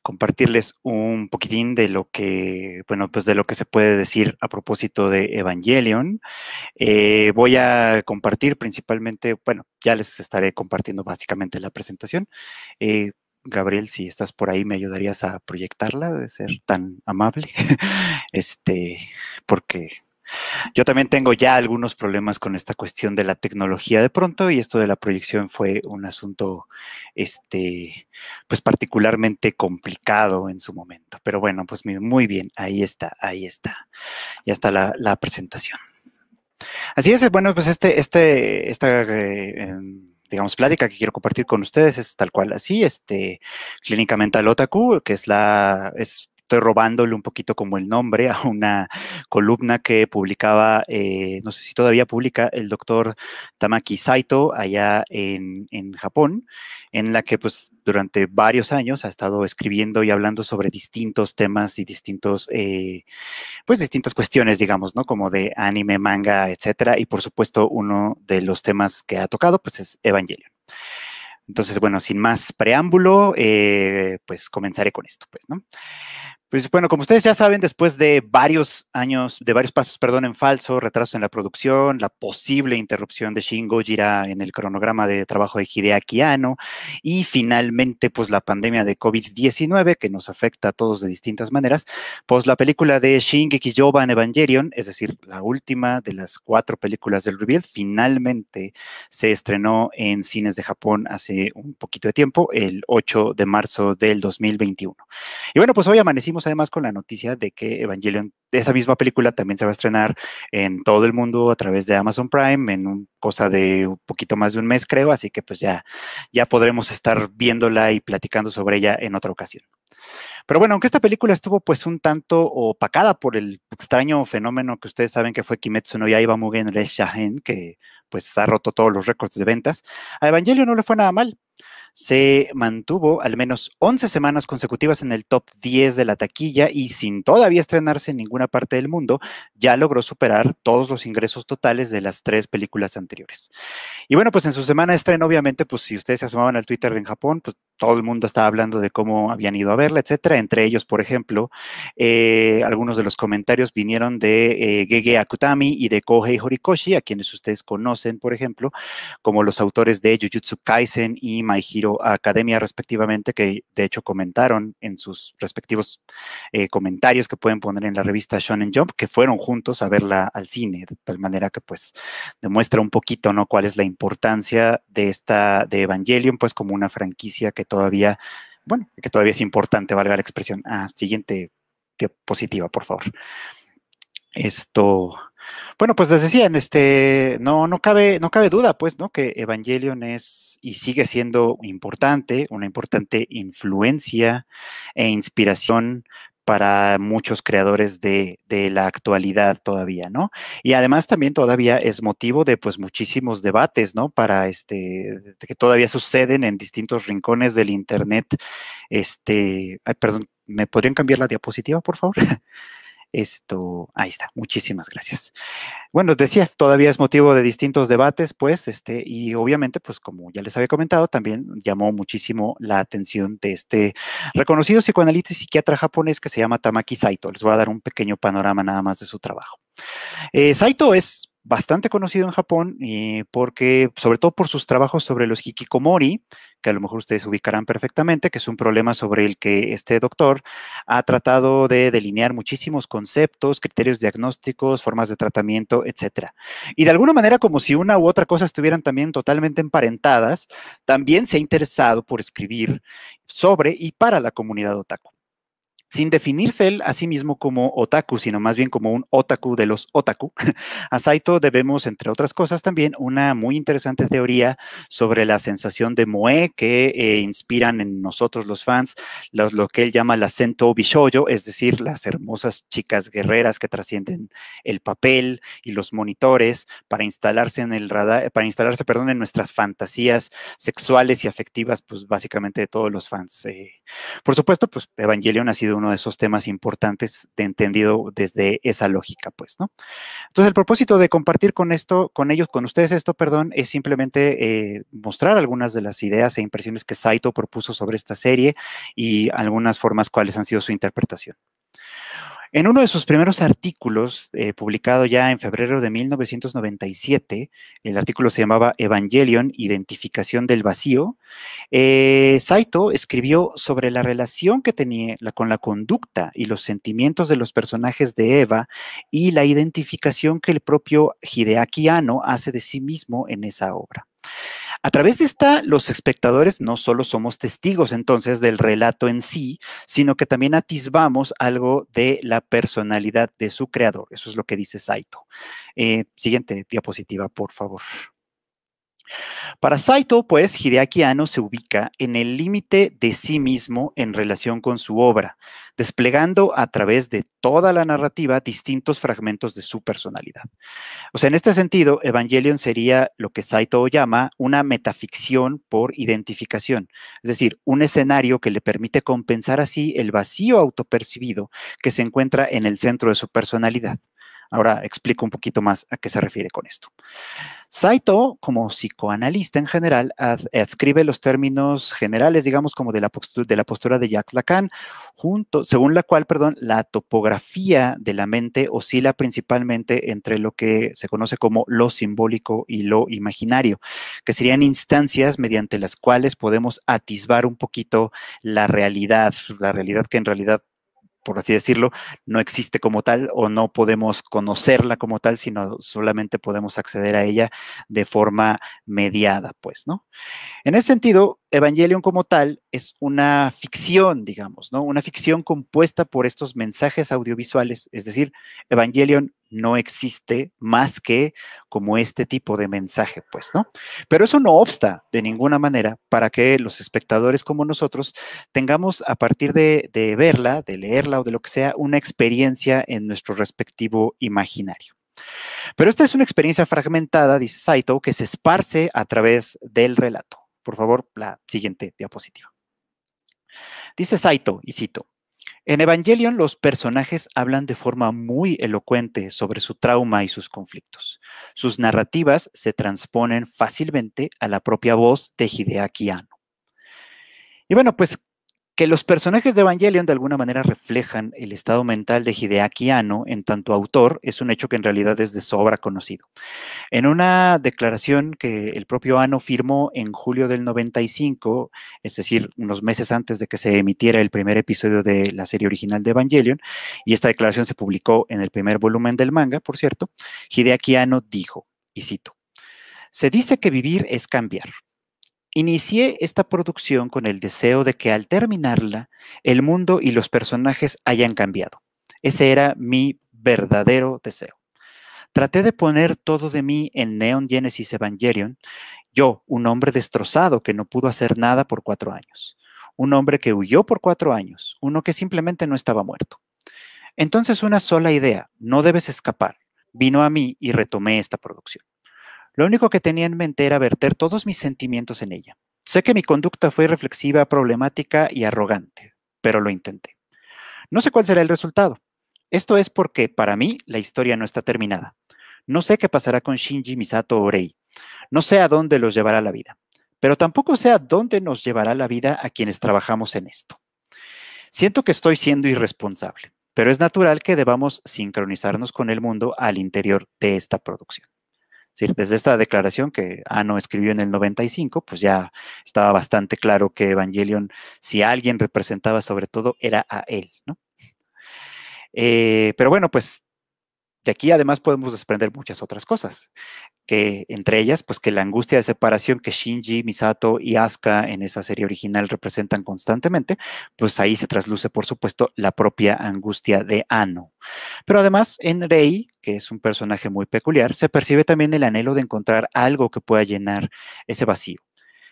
compartirles un poquitín de lo que, bueno, pues de lo que se puede decir a propósito de Evangelion. Voy a compartir principalmente, bueno, ya les estaré compartiendo básicamente la presentación. Gabriel, si estás por ahí, me ayudarías a proyectarla, de ser tan amable. Este, porque yo también tengo ya algunos problemas con esta cuestión de la tecnología de pronto, y esto de la proyección fue un asunto, pues particularmente complicado en su momento. Pero bueno, pues muy bien, ahí está, ya está la presentación. Así es, bueno, pues esta digamos, plática que quiero compartir con ustedes es tal cual así, Clínica Mental Otaku, que estoy robándole un poquito como el nombre a una columna que publicaba, no sé si todavía publica, el doctor Tamaki Saito allá en Japón, en la que pues durante varios años ha estado escribiendo y hablando sobre distintos temas y pues distintas cuestiones, digamos, ¿no? Como de anime, manga, etcétera. Y por supuesto, uno de los temas que ha tocado, pues es Evangelion. Entonces, bueno, sin más preámbulo, pues comenzaré con esto, pues, ¿no? Pues bueno, como ustedes ya saben, después de varios años, de varios pasos, perdón, en falso, retrasos en la producción, la posible interrupción de Shin Gojira en el cronograma de trabajo de Hideaki Anno, y finalmente, pues la pandemia de COVID-19 que nos afecta a todos de distintas maneras, pues la película de Shingeki Joban Evangelion, es decir, la última de las 4 películas del Reveal, finalmente se estrenó en cines de Japón hace un poquito de tiempo, el 8 de marzo del 2021. Y bueno, pues hoy amanecimos además con la noticia de que Evangelion, esa misma película, también se va a estrenar en todo el mundo a través de Amazon Prime en cosa de un poquito más de un mes, creo, así que pues ya podremos estar viéndola y platicando sobre ella en otra ocasión. Pero bueno, aunque esta película estuvo pues un tanto opacada por el extraño fenómeno que ustedes saben que fue Kimetsu no Yaiba Mugen Shahen, que pues ha roto todos los récords de ventas, a Evangelion no le fue nada mal. Se mantuvo al menos 11 semanas consecutivas en el top 10 de la taquilla y sin todavía estrenarse en ninguna parte del mundo, ya logró superar todos los ingresos totales de las 3 películas anteriores. Y bueno, pues en su semana de estreno, obviamente, pues si ustedes se asomaban al Twitter en Japón, pues todo el mundo estaba hablando de cómo habían ido a verla, etcétera. Entre ellos, por ejemplo, algunos de los comentarios vinieron de Gege Akutami y de Kohei Horikoshi, a quienes ustedes conocen, por ejemplo, como los autores de Jujutsu Kaisen y My Hero Academia, respectivamente, que de hecho comentaron en sus respectivos comentarios que pueden poner en la revista Shonen Jump, que fueron juntos a verla al cine, de tal manera que pues demuestra un poquito, ¿no?, cuál es la importancia de Evangelion, pues como una franquicia que todavía es importante, valga la expresión. Siguiente diapositiva, por favor. Bueno, pues les decía, no cabe duda, pues, ¿no?, que Evangelion es y sigue siendo una importante influencia e inspiración para muchos creadores de la actualidad todavía, ¿no? Y además también todavía es motivo de, pues, muchísimos debates, ¿no?, para que todavía suceden en distintos rincones del internet. Perdón, ¿me podrían cambiar la diapositiva, por favor? Ahí está, muchísimas gracias. Bueno, decía, todavía es motivo de distintos debates, pues, y obviamente, pues, como ya les había comentado, también llamó muchísimo la atención de este reconocido psicoanalista y psiquiatra japonés que se llama Tamaki Saito. Les voy a dar un pequeño panorama nada más de su trabajo. Saito es bastante conocido en Japón porque, sobre todo por sus trabajos sobre los hikikomori, que a lo mejor ustedes ubicarán perfectamente, que es un problema sobre el que este doctor ha tratado de delinear muchísimos conceptos, criterios diagnósticos, formas de tratamiento, etcétera. Y de alguna manera, como si una u otra cosa estuvieran también totalmente emparentadas, también se ha interesado por escribir sobre y para la comunidad otaku. Sin definirse él a sí mismo como otaku, sino más bien como un otaku de los otaku, a Saito debemos, entre otras cosas, también una muy interesante teoría sobre la sensación de moe que inspiran en nosotros los fans, lo que él llama la sento bishoujo, es decir, las hermosas chicas guerreras que trascienden el papel y los monitores para instalarse en el radar, para instalarse, perdón, en nuestras fantasías sexuales y afectivas, pues básicamente de todos los fans. Por supuesto, pues Evangelion ha sido uno de esos temas importantes de entendido desde esa lógica, pues, ¿no? Entonces, el propósito de compartir con esto, con ellos, con ustedes esto, perdón, es simplemente mostrar algunas de las ideas e impresiones que Saito propuso sobre esta serie y algunas formas cuáles han sido su interpretación. En uno de sus primeros artículos, publicado ya en febrero de 1997, el artículo se llamaba Evangelion, Identificación del Vacío, Saito escribió sobre la relación que tenía con la conducta y los sentimientos de los personajes de Eva y la identificación que el propio Hideaki Anno hace de sí mismo en esa obra. A través de esta, los espectadores no solo somos testigos entonces del relato en sí, sino que también atisbamos algo de la personalidad de su creador. Eso es lo que dice Saito. Siguiente diapositiva, por favor. Para Saito, pues, Hideaki Anno se ubica en el límite de sí mismo en relación con su obra, desplegando a través de toda la narrativa distintos fragmentos de su personalidad. O sea, en este sentido, Evangelion sería lo que Saito llama una metaficción por identificación, es decir, un escenario que le permite compensar así el vacío autopercibido que se encuentra en el centro de su personalidad. Ahora explico un poquito más a qué se refiere con esto. Saito, como psicoanalista en general, adscribe los términos generales, digamos, como de la postura de Jacques Lacan, según la cual, perdón, la topografía de la mente oscila principalmente entre lo que se conoce como lo simbólico y lo imaginario, que serían instancias mediante las cuales podemos atisbar un poquito la realidad que en realidad, por así decirlo, no existe como tal o no podemos conocerla como tal, sino solamente podemos acceder a ella de forma mediada, pues, ¿no? En ese sentido, Evangelion como tal es una ficción, digamos, ¿no? Una ficción compuesta por estos mensajes audiovisuales, es decir, Evangelion no existe más que como este tipo de mensaje, pues, ¿no? Pero eso no obsta de ninguna manera para que los espectadores como nosotros tengamos a partir de verla, de leerla o de lo que sea, una experiencia en nuestro respectivo imaginario. Pero esta es una experiencia fragmentada, dice Saito, que se esparce a través del relato. Por favor, la siguiente diapositiva. Dice Saito, y cito, en Evangelion los personajes hablan de forma muy elocuente sobre su trauma y sus conflictos. Sus narrativas se transponen fácilmente a la propia voz de Hideaki Anno. Y bueno, pues que los personajes de Evangelion de alguna manera reflejan el estado mental de Hideaki Anno en tanto autor es un hecho que en realidad es de sobra conocido. En una declaración que el propio Anno firmó en julio del 95, es decir, unos meses antes de que se emitiera el primer episodio de la serie original de Evangelion, y esta declaración se publicó en el primer volumen del manga, por cierto, Hideaki Anno dijo, y cito, se dice que vivir es cambiar. Inicié esta producción con el deseo de que al terminarla, el mundo y los personajes hayan cambiado. Ese era mi verdadero deseo. Traté de poner todo de mí en Neon Genesis Evangelion, yo, un hombre destrozado que no pudo hacer nada por 4 años, un hombre que huyó por 4 años, uno que simplemente no estaba muerto. Entonces una sola idea, no debes escapar, vino a mí y retomé esta producción. Lo único que tenía en mente era verter todos mis sentimientos en ella. Sé que mi conducta fue irreflexiva, problemática y arrogante, pero lo intenté. No sé cuál será el resultado. Esto es porque, para mí, la historia no está terminada. No sé qué pasará con Shinji, Misato o Rei. No sé a dónde los llevará la vida. Pero tampoco sé a dónde nos llevará la vida a quienes trabajamos en esto. Siento que estoy siendo irresponsable, pero es natural que debamos sincronizarnos con el mundo al interior de esta producción. Es decir, desde esta declaración que Anno escribió en el 95, pues ya estaba bastante claro que Evangelion, si alguien representaba sobre todo, era a él, ¿no? Pero bueno, pues De aquí además podemos desprender muchas otras cosas, que entre ellas, pues que la angustia de separación que Shinji, Misato y Asuka en esa serie original representan constantemente, pues ahí se trasluce, por supuesto, la propia angustia de Ano. Pero además, en Rei, que es un personaje muy peculiar, se percibe también el anhelo de encontrar algo que pueda llenar ese vacío.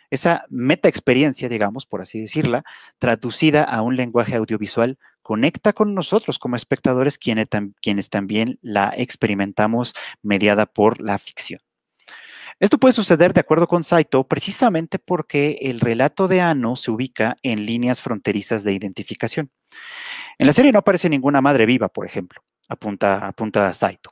Esa meta experiencia, digamos, por así decirla, traducida a un lenguaje audiovisual, conecta con nosotros como espectadores quienes también la experimentamos mediada por la ficción. Esto puede suceder, de acuerdo con Saito, precisamente porque el relato de Ano se ubica en líneas fronterizas de identificación. En la serie no aparece ninguna madre viva, por ejemplo, apunta Saito.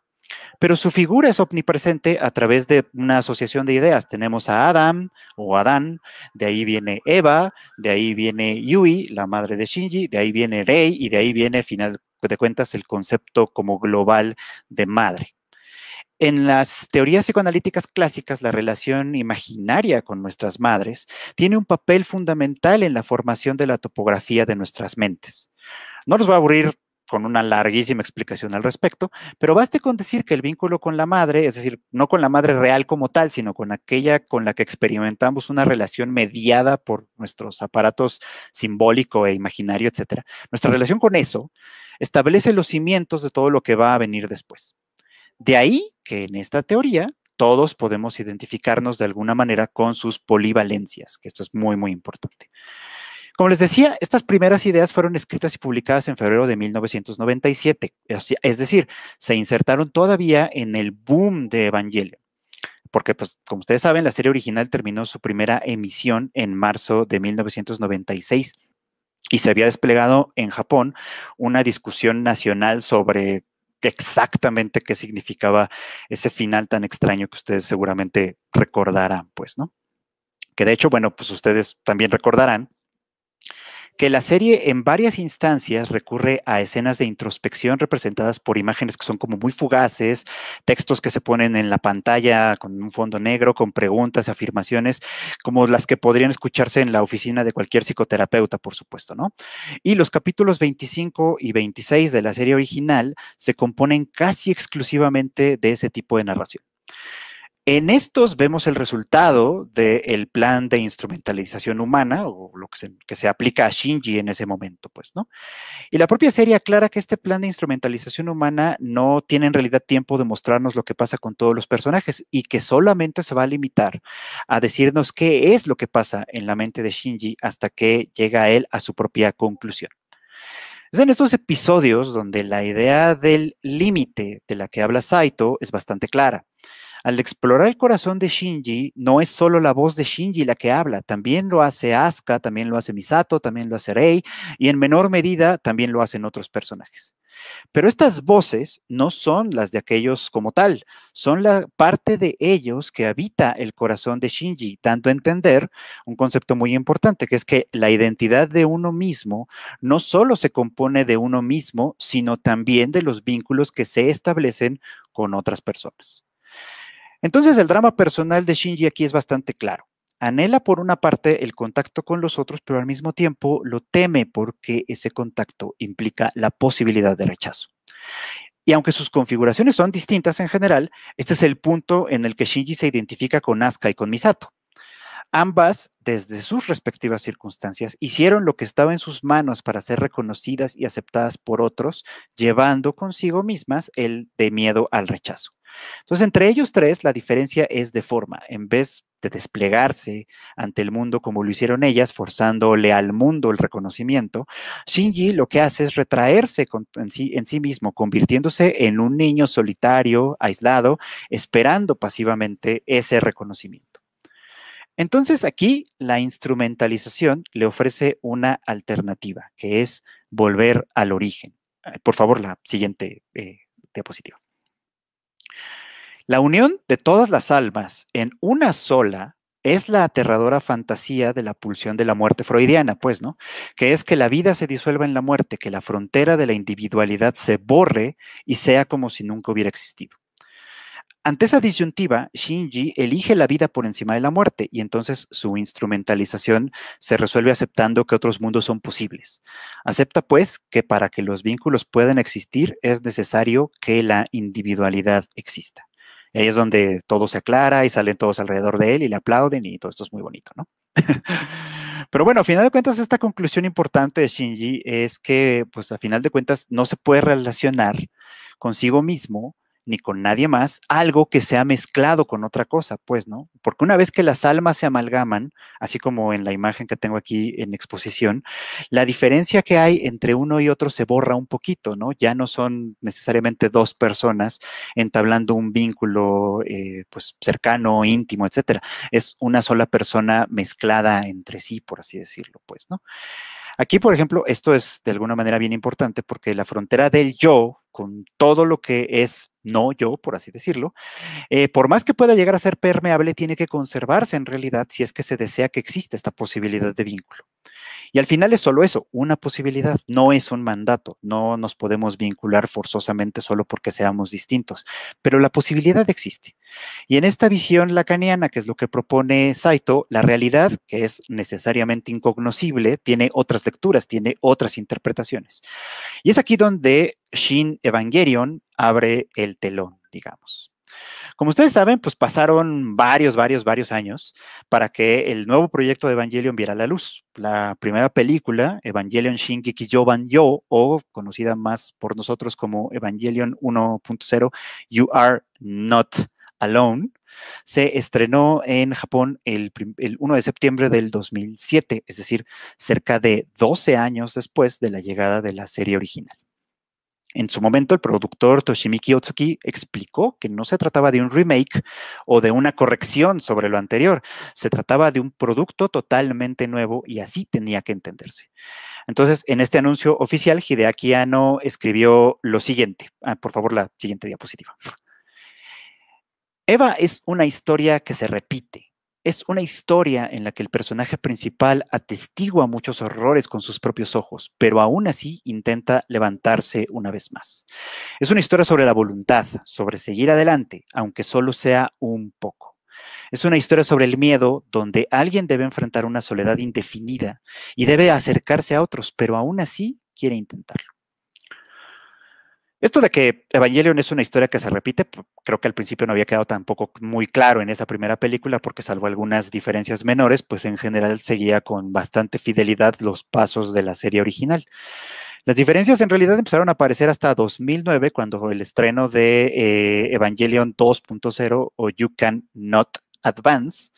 Pero su figura es omnipresente a través de una asociación de ideas. Tenemos a Adam o Adán, de ahí viene Eva, de ahí viene Yui, la madre de Shinji, de ahí viene Rei y de ahí viene, al final de cuentas, el concepto como global de madre. En las teorías psicoanalíticas clásicas, la relación imaginaria con nuestras madres tiene un papel fundamental en la formación de la topografía de nuestras mentes. No los voy a aburrir con una larguísima explicación al respecto, pero baste con decir que el vínculo con la madre, es decir, no con la madre real como tal, sino con aquella con la que experimentamos una relación mediada por nuestros aparatos simbólico e imaginario, etcétera. Nuestra relación con eso establece los cimientos de todo lo que va a venir después. De ahí que en esta teoría todos podemos identificarnos de alguna manera con sus polivalencias, que esto es muy, muy importante. Como les decía, estas primeras ideas fueron escritas y publicadas en febrero de 1997, es decir, se insertaron todavía en el boom de Evangelion, porque, pues, como ustedes saben, la serie original terminó su primera emisión en marzo de 1996 y se había desplegado en Japón una discusión nacional sobre exactamente qué significaba ese final tan extraño que ustedes seguramente recordarán, pues, ¿no? Que de hecho, bueno, pues ustedes también recordarán que la serie en varias instancias recurre a escenas de introspección representadas por imágenes que son como muy fugaces, textos que se ponen en la pantalla con un fondo negro, con preguntas, afirmaciones, como las que podrían escucharse en la oficina de cualquier psicoterapeuta, por supuesto, ¿no? Y los capítulos 25 y 26 de la serie original se componen casi exclusivamente de ese tipo de narración. En estos vemos el resultado del plan de instrumentalización humana, o lo que se aplica a Shinji en ese momento, pues, ¿no? Y la propia serie aclara que este plan de instrumentalización humana no tiene en realidad tiempo de mostrarnos lo que pasa con todos los personajes y que solamente se va a limitar a decirnos qué es lo que pasa en la mente de Shinji hasta que llega él a su propia conclusión. Es en estos episodios donde la idea del límite de la que habla Saito es bastante clara. Al explorar el corazón de Shinji, no es solo la voz de Shinji la que habla, también lo hace Asuka, también lo hace Misato, también lo hace Rei, y en menor medida también lo hacen otros personajes. Pero estas voces no son las de aquellos como tal, son la parte de ellos que habita el corazón de Shinji, dando a entender un concepto muy importante, que es que la identidad de uno mismo no solo se compone de uno mismo, sino también de los vínculos que se establecen con otras personas. Entonces, el drama personal de Shinji aquí es bastante claro. Anhela por una parte el contacto con los otros, pero al mismo tiempo lo teme porque ese contacto implica la posibilidad de rechazo. Y aunque sus configuraciones son distintas en general, este es el punto en el que Shinji se identifica con Asuka y con Misato. Ambas, desde sus respectivas circunstancias, hicieron lo que estaba en sus manos para ser reconocidas y aceptadas por otros, llevando consigo mismas el de miedo al rechazo. Entonces, entre ellos tres, la diferencia es de forma. En vez de desplegarse ante el mundo como lo hicieron ellas, forzándole al mundo el reconocimiento, Shinji lo que hace es retraerse en sí mismo, convirtiéndose en un niño solitario, aislado, esperando pasivamente ese reconocimiento. Entonces, aquí la instrumentalización le ofrece una alternativa, que es volver al origen. Por favor, la siguiente diapositiva. La unión de todas las almas en una sola es la aterradora fantasía de la pulsión de la muerte freudiana, pues, ¿no? Que es que la vida se disuelva en la muerte, que la frontera de la individualidad se borre y sea como si nunca hubiera existido. Ante esa disyuntiva, Shinji elige la vida por encima de la muerte y entonces su instrumentalización se resuelve aceptando que otros mundos son posibles. Acepta pues que para que los vínculos puedan existir es necesario que la individualidad exista. Y ahí es donde todo se aclara y salen todos alrededor de él y le aplauden y todo esto es muy bonito, ¿no? Pero bueno, a final de cuentas, esta conclusión importante de Shinji es que, pues a final de cuentas, no se puede relacionar consigo mismo ni con nadie más, algo que sea mezclado con otra cosa, pues, ¿no? Porque una vez que las almas se amalgaman, así como en la imagen que tengo aquí en exposición, la diferencia que hay entre uno y otro se borra un poquito, ¿no? Ya no son necesariamente dos personas entablando un vínculo, pues, cercano, íntimo, etcétera. Es una sola persona mezclada entre sí, por así decirlo, pues, ¿no? Aquí, por ejemplo, esto es de alguna manera bien importante porque la frontera del yo, con todo lo que es no yo, por así decirlo, por más que pueda llegar a ser permeable, tiene que conservarse en realidad si es que se desea que exista esta posibilidad de vínculo. Y al final es solo eso, una posibilidad, no es un mandato, no nos podemos vincular forzosamente solo porque seamos distintos, pero la posibilidad existe. Y en esta visión lacaniana, que es lo que propone Saito, la realidad, que es necesariamente incognoscible, tiene otras lecturas, tiene otras interpretaciones. Y es aquí donde Shin Evangelion abre el telón, digamos. Como ustedes saben, pues pasaron varios años para que el nuevo proyecto de Evangelion viera la luz. La primera película, Evangelion Shingeki Yoban Yo, o conocida más por nosotros como Evangelion 1.0, You Are Not Alone, se estrenó en Japón el 1 de septiembre del 2007, es decir, cerca de 12 años después de la llegada de la serie original. En su momento, el productor Toshimiki Otsuki explicó que no se trataba de un remake o de una corrección sobre lo anterior, se trataba de un producto totalmente nuevo y así tenía que entenderse. Entonces, en este anuncio oficial, Hideaki Anno escribió lo siguiente. Por favor, la siguiente diapositiva. Eva es una historia que se repite. Es una historia en la que el personaje principal atestigua muchos horrores con sus propios ojos, pero aún así intenta levantarse una vez más. Es una historia sobre la voluntad, sobre seguir adelante, aunque solo sea un poco. Es una historia sobre el miedo, donde alguien debe enfrentar una soledad indefinida y debe acercarse a otros, pero aún así quiere intentarlo. Esto de que Evangelion es una historia que se repite, creo que al principio no había quedado tampoco muy claro en esa primera película, porque salvo algunas diferencias menores, pues en general seguía con bastante fidelidad los pasos de la serie original. Las diferencias en realidad empezaron a aparecer hasta 2009, cuando el estreno de Evangelion 2.0 o You Can Not Advance,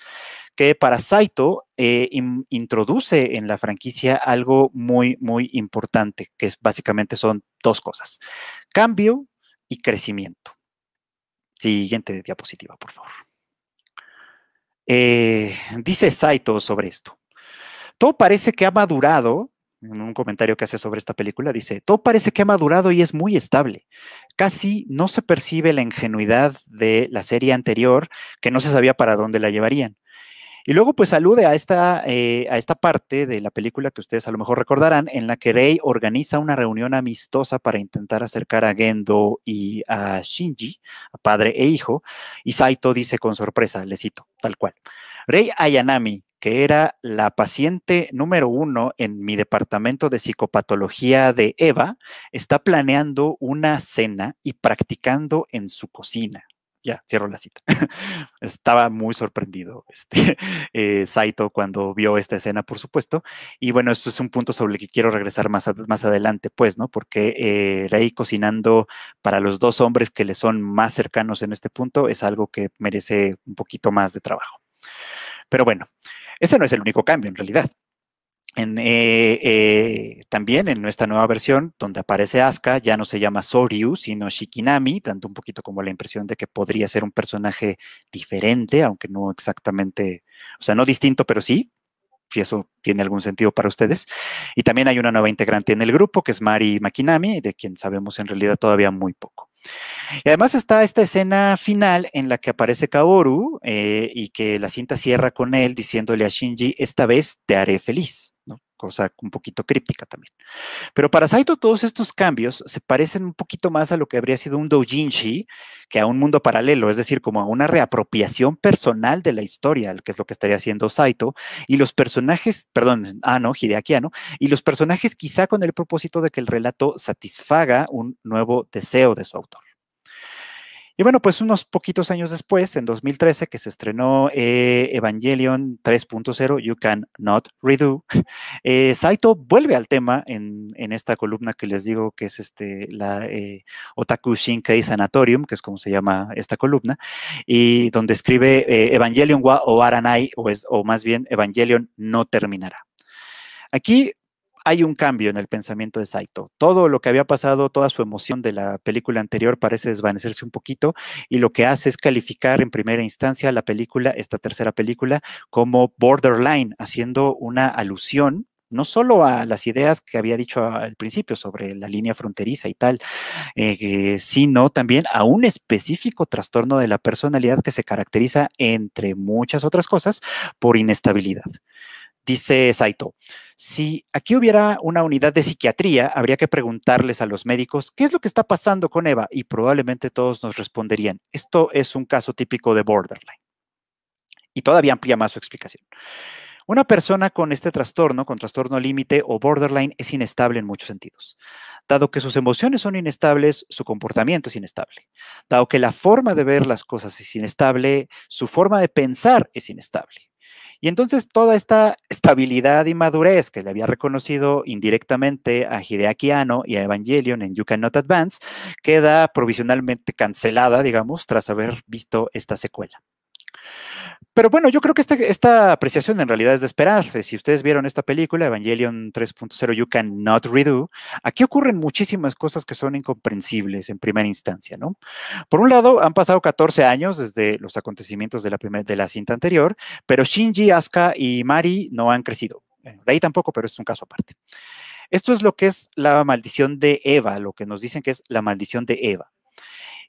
que para Saito introduce en la franquicia algo muy importante, que básicamente son dos cosas: cambio y crecimiento. Siguiente diapositiva, por favor. Dice Saito sobre esto: todo parece que ha madurado. En un comentario que hace sobre esta película, dice: todo parece que ha madurado y es muy estable. Casi no se percibe la ingenuidad de la serie anterior, que no se sabía para dónde la llevarían. Y luego pues alude a esta parte de la película que ustedes a lo mejor recordarán, en la que Rei organiza una reunión amistosa para intentar acercar a Gendo y a Shinji, a padre e hijo, y Saito dice con sorpresa, le cito, tal cual: Rei Ayanami, que era la paciente número 1 en mi departamento de psicopatología de Eva, está planeando una cena y practicando en su cocina. Ya, cierro la cita. Estaba muy sorprendido Saito cuando vio esta escena, por supuesto. Y bueno, esto es un punto sobre el que quiero regresar más adelante, pues, ¿no? Porque Rei cocinando para los dos hombres que le son más cercanos en este punto es algo que merece un poquito más de trabajo. Pero bueno, ese no es el único cambio en realidad. También en nuestra nueva versión, donde aparece Asuka, ya no se llama Soryu, sino Shikinami, dando un poquito como la impresión de que podría ser un personaje diferente, aunque no exactamente, o sea, no distinto, pero sí, si eso tiene algún sentido para ustedes. Y también hay una nueva integrante en el grupo, que es Mari Makinami, de quien sabemos en realidad todavía muy poco. Y además está esta escena final en la que aparece Kaoru y que la cinta cierra con él diciéndole a Shinji: esta vez te haré feliz, ¿no? cosa un poquito críptica también. Pero para Saito todos estos cambios se parecen un poquito más a lo que habría sido un doujinshi que a un mundo paralelo, es decir, como a una reapropiación personal de la historia, que es lo que estaría haciendo Saito, y los personajes, perdón, Hideaki Anno, y los personajes quizá con el propósito de que el relato satisfaga un nuevo deseo de su autor. Y bueno, pues unos poquitos años después, en 2013, que se estrenó Evangelion 3.0, You Can Not Redo, Saito vuelve al tema en esta columna que les digo que es la Otaku Shinkei Sanatorium, que es como se llama esta columna, y donde escribe Evangelion wa Owaranai, o más bien Evangelion no terminará. Aquí hay un cambio en el pensamiento de Saito. Todo lo que había pasado, toda su emoción de la película anterior parece desvanecerse un poquito y lo que hace es calificar en primera instancia la película, esta tercera película, como borderline, haciendo una alusión no solo a las ideas que había dicho al principio sobre la línea fronteriza y tal, sino también a un específico trastorno de la personalidad que se caracteriza, entre muchas otras cosas, por inestabilidad. Dice Saito, si aquí hubiera una unidad de psiquiatría, habría que preguntarles a los médicos qué es lo que está pasando con Eva y probablemente todos nos responderían, esto es un caso típico de borderline. Y todavía amplía más su explicación. Una persona con este trastorno, con trastorno límite o borderline, es inestable en muchos sentidos. Dado que sus emociones son inestables, su comportamiento es inestable. Dado que la forma de ver las cosas es inestable, su forma de pensar es inestable. Y entonces toda esta estabilidad y madurez que le había reconocido indirectamente a Hideaki Anno y a Evangelion en You Cannot Advance queda provisionalmente cancelada, digamos, tras haber visto esta secuela. Pero bueno, yo creo que esta apreciación en realidad es de esperarse. Si ustedes vieron esta película, Evangelion 3.0 You Cannot Redo, aquí ocurren muchísimas cosas que son incomprensibles en primera instancia, ¿no? Por un lado, han pasado 14 años desde los acontecimientos de la cinta anterior, pero Shinji, Asuka y Mari no han crecido. Rei tampoco, pero es un caso aparte. Esto es lo que es la maldición de Eva, lo que nos dicen que es la maldición de Eva.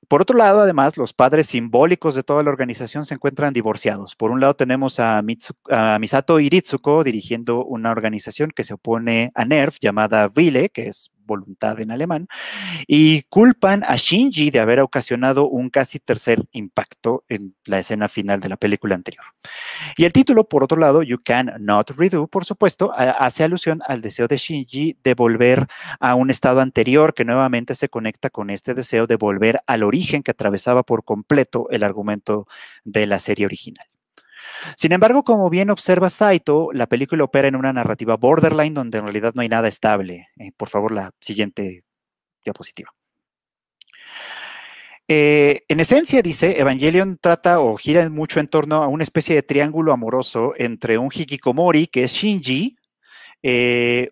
Por otro lado, además, los padres simbólicos de toda la organización se encuentran divorciados. Por un lado tenemos a Misato Iritsuko dirigiendo una organización que se opone a NERV llamada Wille, que es voluntad en alemán, y culpan a Shinji de haber ocasionado un casi tercer impacto en la escena final de la película anterior. Y el título, por otro lado, You Can Not Redo, por supuesto, hace alusión al deseo de Shinji de volver a un estado anterior que nuevamente se conecta con este deseo de volver al origen que atravesaba por completo el argumento de la serie original. Sin embargo, como bien observa Saito, la película opera en una narrativa borderline donde en realidad no hay nada estable. Por favor, la siguiente diapositiva. En esencia, dice, Evangelion trata o gira mucho en torno a una especie de triángulo amoroso entre un hikikomori, que es Shinji,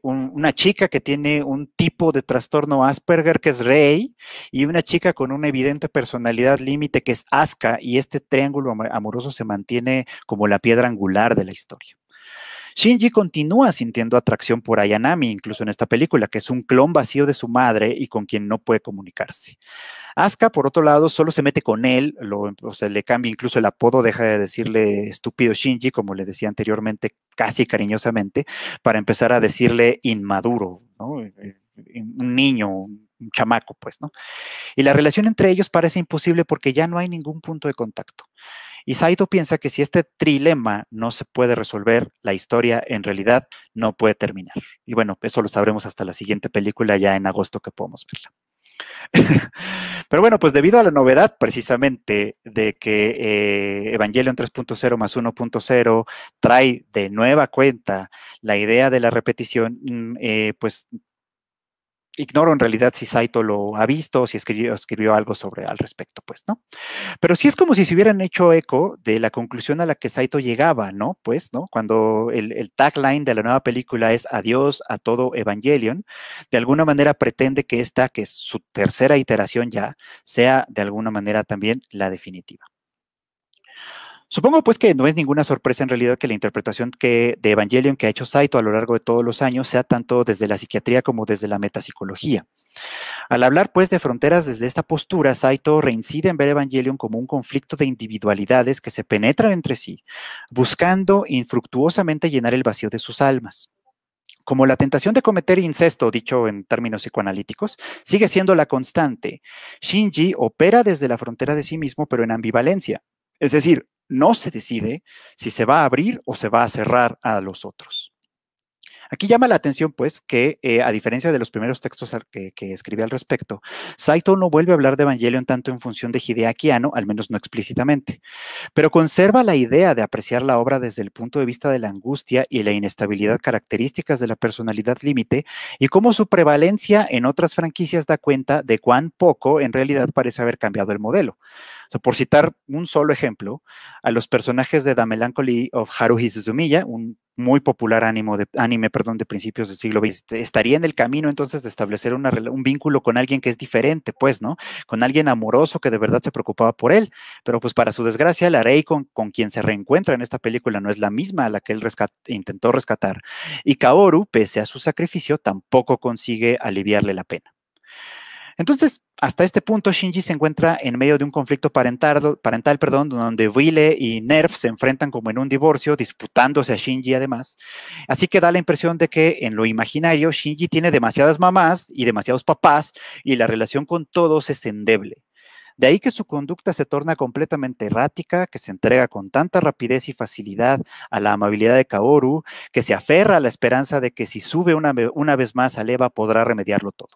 una chica que tiene un tipo de trastorno Asperger, que es Rei, y una chica con una evidente personalidad límite, que es Asuka, y este triángulo amoroso se mantiene como la piedra angular de la historia. Shinji continúa sintiendo atracción por Ayanami, incluso en esta película, que es un clon vacío de su madre y con quien no puede comunicarse. Asuka, por otro lado, solo se mete con él, le cambia incluso el apodo, deja de decirle estúpido Shinji, como le decía anteriormente, casi cariñosamente, para empezar a decirle inmaduro, ¿no? Un niño, un chamaco, pues, ¿no? Y la relación entre ellos parece imposible porque ya no hay ningún punto de contacto. Y Saito piensa que si este trilema no se puede resolver, la historia en realidad no puede terminar. Y bueno, eso lo sabremos hasta la siguiente película, ya en agosto que podamos verla. Pero bueno, pues debido a la novedad precisamente de que Evangelion 3.0 más 1.0 trae de nueva cuenta la idea de la repetición, pues ignoro en realidad si Saito lo ha visto o si escribió algo al respecto, pues, ¿no? Pero sí es como si se hubieran hecho eco de la conclusión a la que Saito llegaba, ¿no? Pues, ¿no? Cuando el tagline de la nueva película es adiós a todo Evangelion, de alguna manera pretende que esta, que es su tercera iteración ya, sea de alguna manera también la definitiva. Supongo pues que no es ninguna sorpresa en realidad que la interpretación de Evangelion que ha hecho Saito a lo largo de todos los años sea tanto desde la psiquiatría como desde la metapsicología. Al hablar pues de fronteras desde esta postura, Saito reincide en ver Evangelion como un conflicto de individualidades que se penetran entre sí, buscando infructuosamente llenar el vacío de sus almas. Como la tentación de cometer incesto, dicho en términos psicoanalíticos, sigue siendo la constante, Shinji opera desde la frontera de sí mismo, pero en ambivalencia. Es decir, no se decide si se va a abrir o se va a cerrar a los otros. Aquí llama la atención, pues, que a diferencia de los primeros textos que escribí al respecto, Saito no vuelve a hablar de Evangelion tanto en función de Hideaki Anno, al menos no explícitamente, pero conserva la idea de apreciar la obra desde el punto de vista de la angustia y la inestabilidad características de la personalidad límite y cómo su prevalencia en otras franquicias da cuenta de cuán poco en realidad parece haber cambiado el modelo. O sea, por citar un solo ejemplo, a los personajes de The Melancholy of Haruhi Suzumiya, un muy popular anime de principios del siglo XX, estaría en el camino entonces de establecer un vínculo con alguien que es diferente, pues, ¿no? Con alguien amoroso que de verdad se preocupaba por él, pero pues para su desgracia, la Rei con quien se reencuentra en esta película no es la misma a la que él intentó rescatar, y Kaoru, pese a su sacrificio, tampoco consigue aliviarle la pena. Entonces, hasta este punto, Shinji se encuentra en medio de un conflicto parental, donde Wile y Nerf se enfrentan como en un divorcio, disputándose a Shinji además. Así que da la impresión de que en lo imaginario, Shinji tiene demasiadas mamás y demasiados papás, y la relación con todos es endeble. De ahí que su conducta se torna completamente errática, que se entrega con tanta rapidez y facilidad a la amabilidad de Kaoru, que se aferra a la esperanza de que si sube una vez más a Eva podrá remediarlo todo.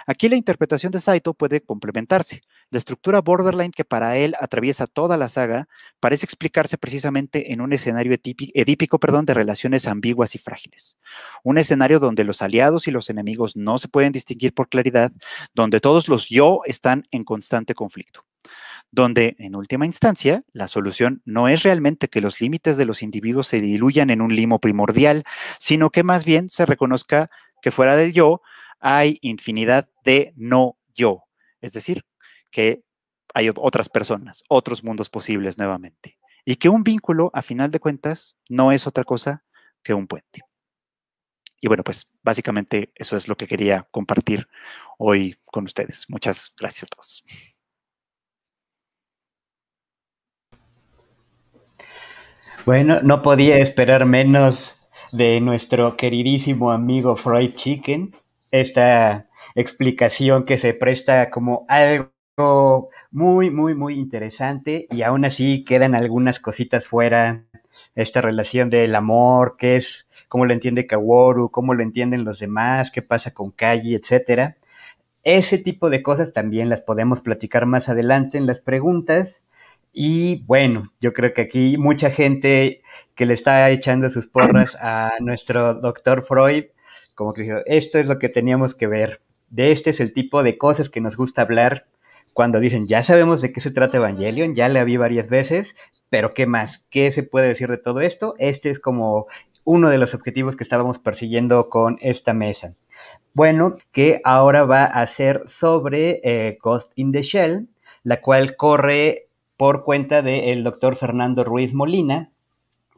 Aquí la interpretación de Saito puede complementarse. La estructura borderline que para él atraviesa toda la saga parece explicarse precisamente en un escenario edípico de relaciones ambiguas y frágiles. Un escenario donde los aliados y los enemigos no se pueden distinguir por claridad, donde todos los yo están en constante conflicto. Donde, en última instancia, la solución no es realmente que los límites de los individuos se diluyan en un limo primordial, sino que más bien se reconozca que fuera del yo hay infinidad de no yo, es decir, que hay otras personas, otros mundos posibles nuevamente, y que un vínculo, a final de cuentas, no es otra cosa que un puente. Y bueno, pues básicamente eso es lo que quería compartir hoy con ustedes. Muchas gracias a todos. Bueno, no podía esperar menos de nuestro queridísimo amigo Fried Chicken, esta explicación que se presta como algo muy, muy, muy interesante y aún así quedan algunas cositas fuera. Esta relación del amor, qué es, cómo lo entiende Kaworu, cómo lo entienden los demás, qué pasa con Kaji, etcétera. Ese tipo de cosas también las podemos platicar más adelante en las preguntas. Y bueno, yo creo que aquí mucha gente que le está echando sus porras a nuestro doctor Freud, como que dijo, esto es lo que teníamos que ver. De este es el tipo de cosas que nos gusta hablar cuando dicen, ya sabemos de qué se trata Evangelion, ya la vi varias veces, pero ¿qué más? ¿Qué se puede decir de todo esto? Este es como uno de los objetivos que estábamos persiguiendo con esta mesa. Bueno, que ahora va a ser sobre Ghost in the Shell, la cual corre por cuenta del doctor Fernando Ruiz Molina,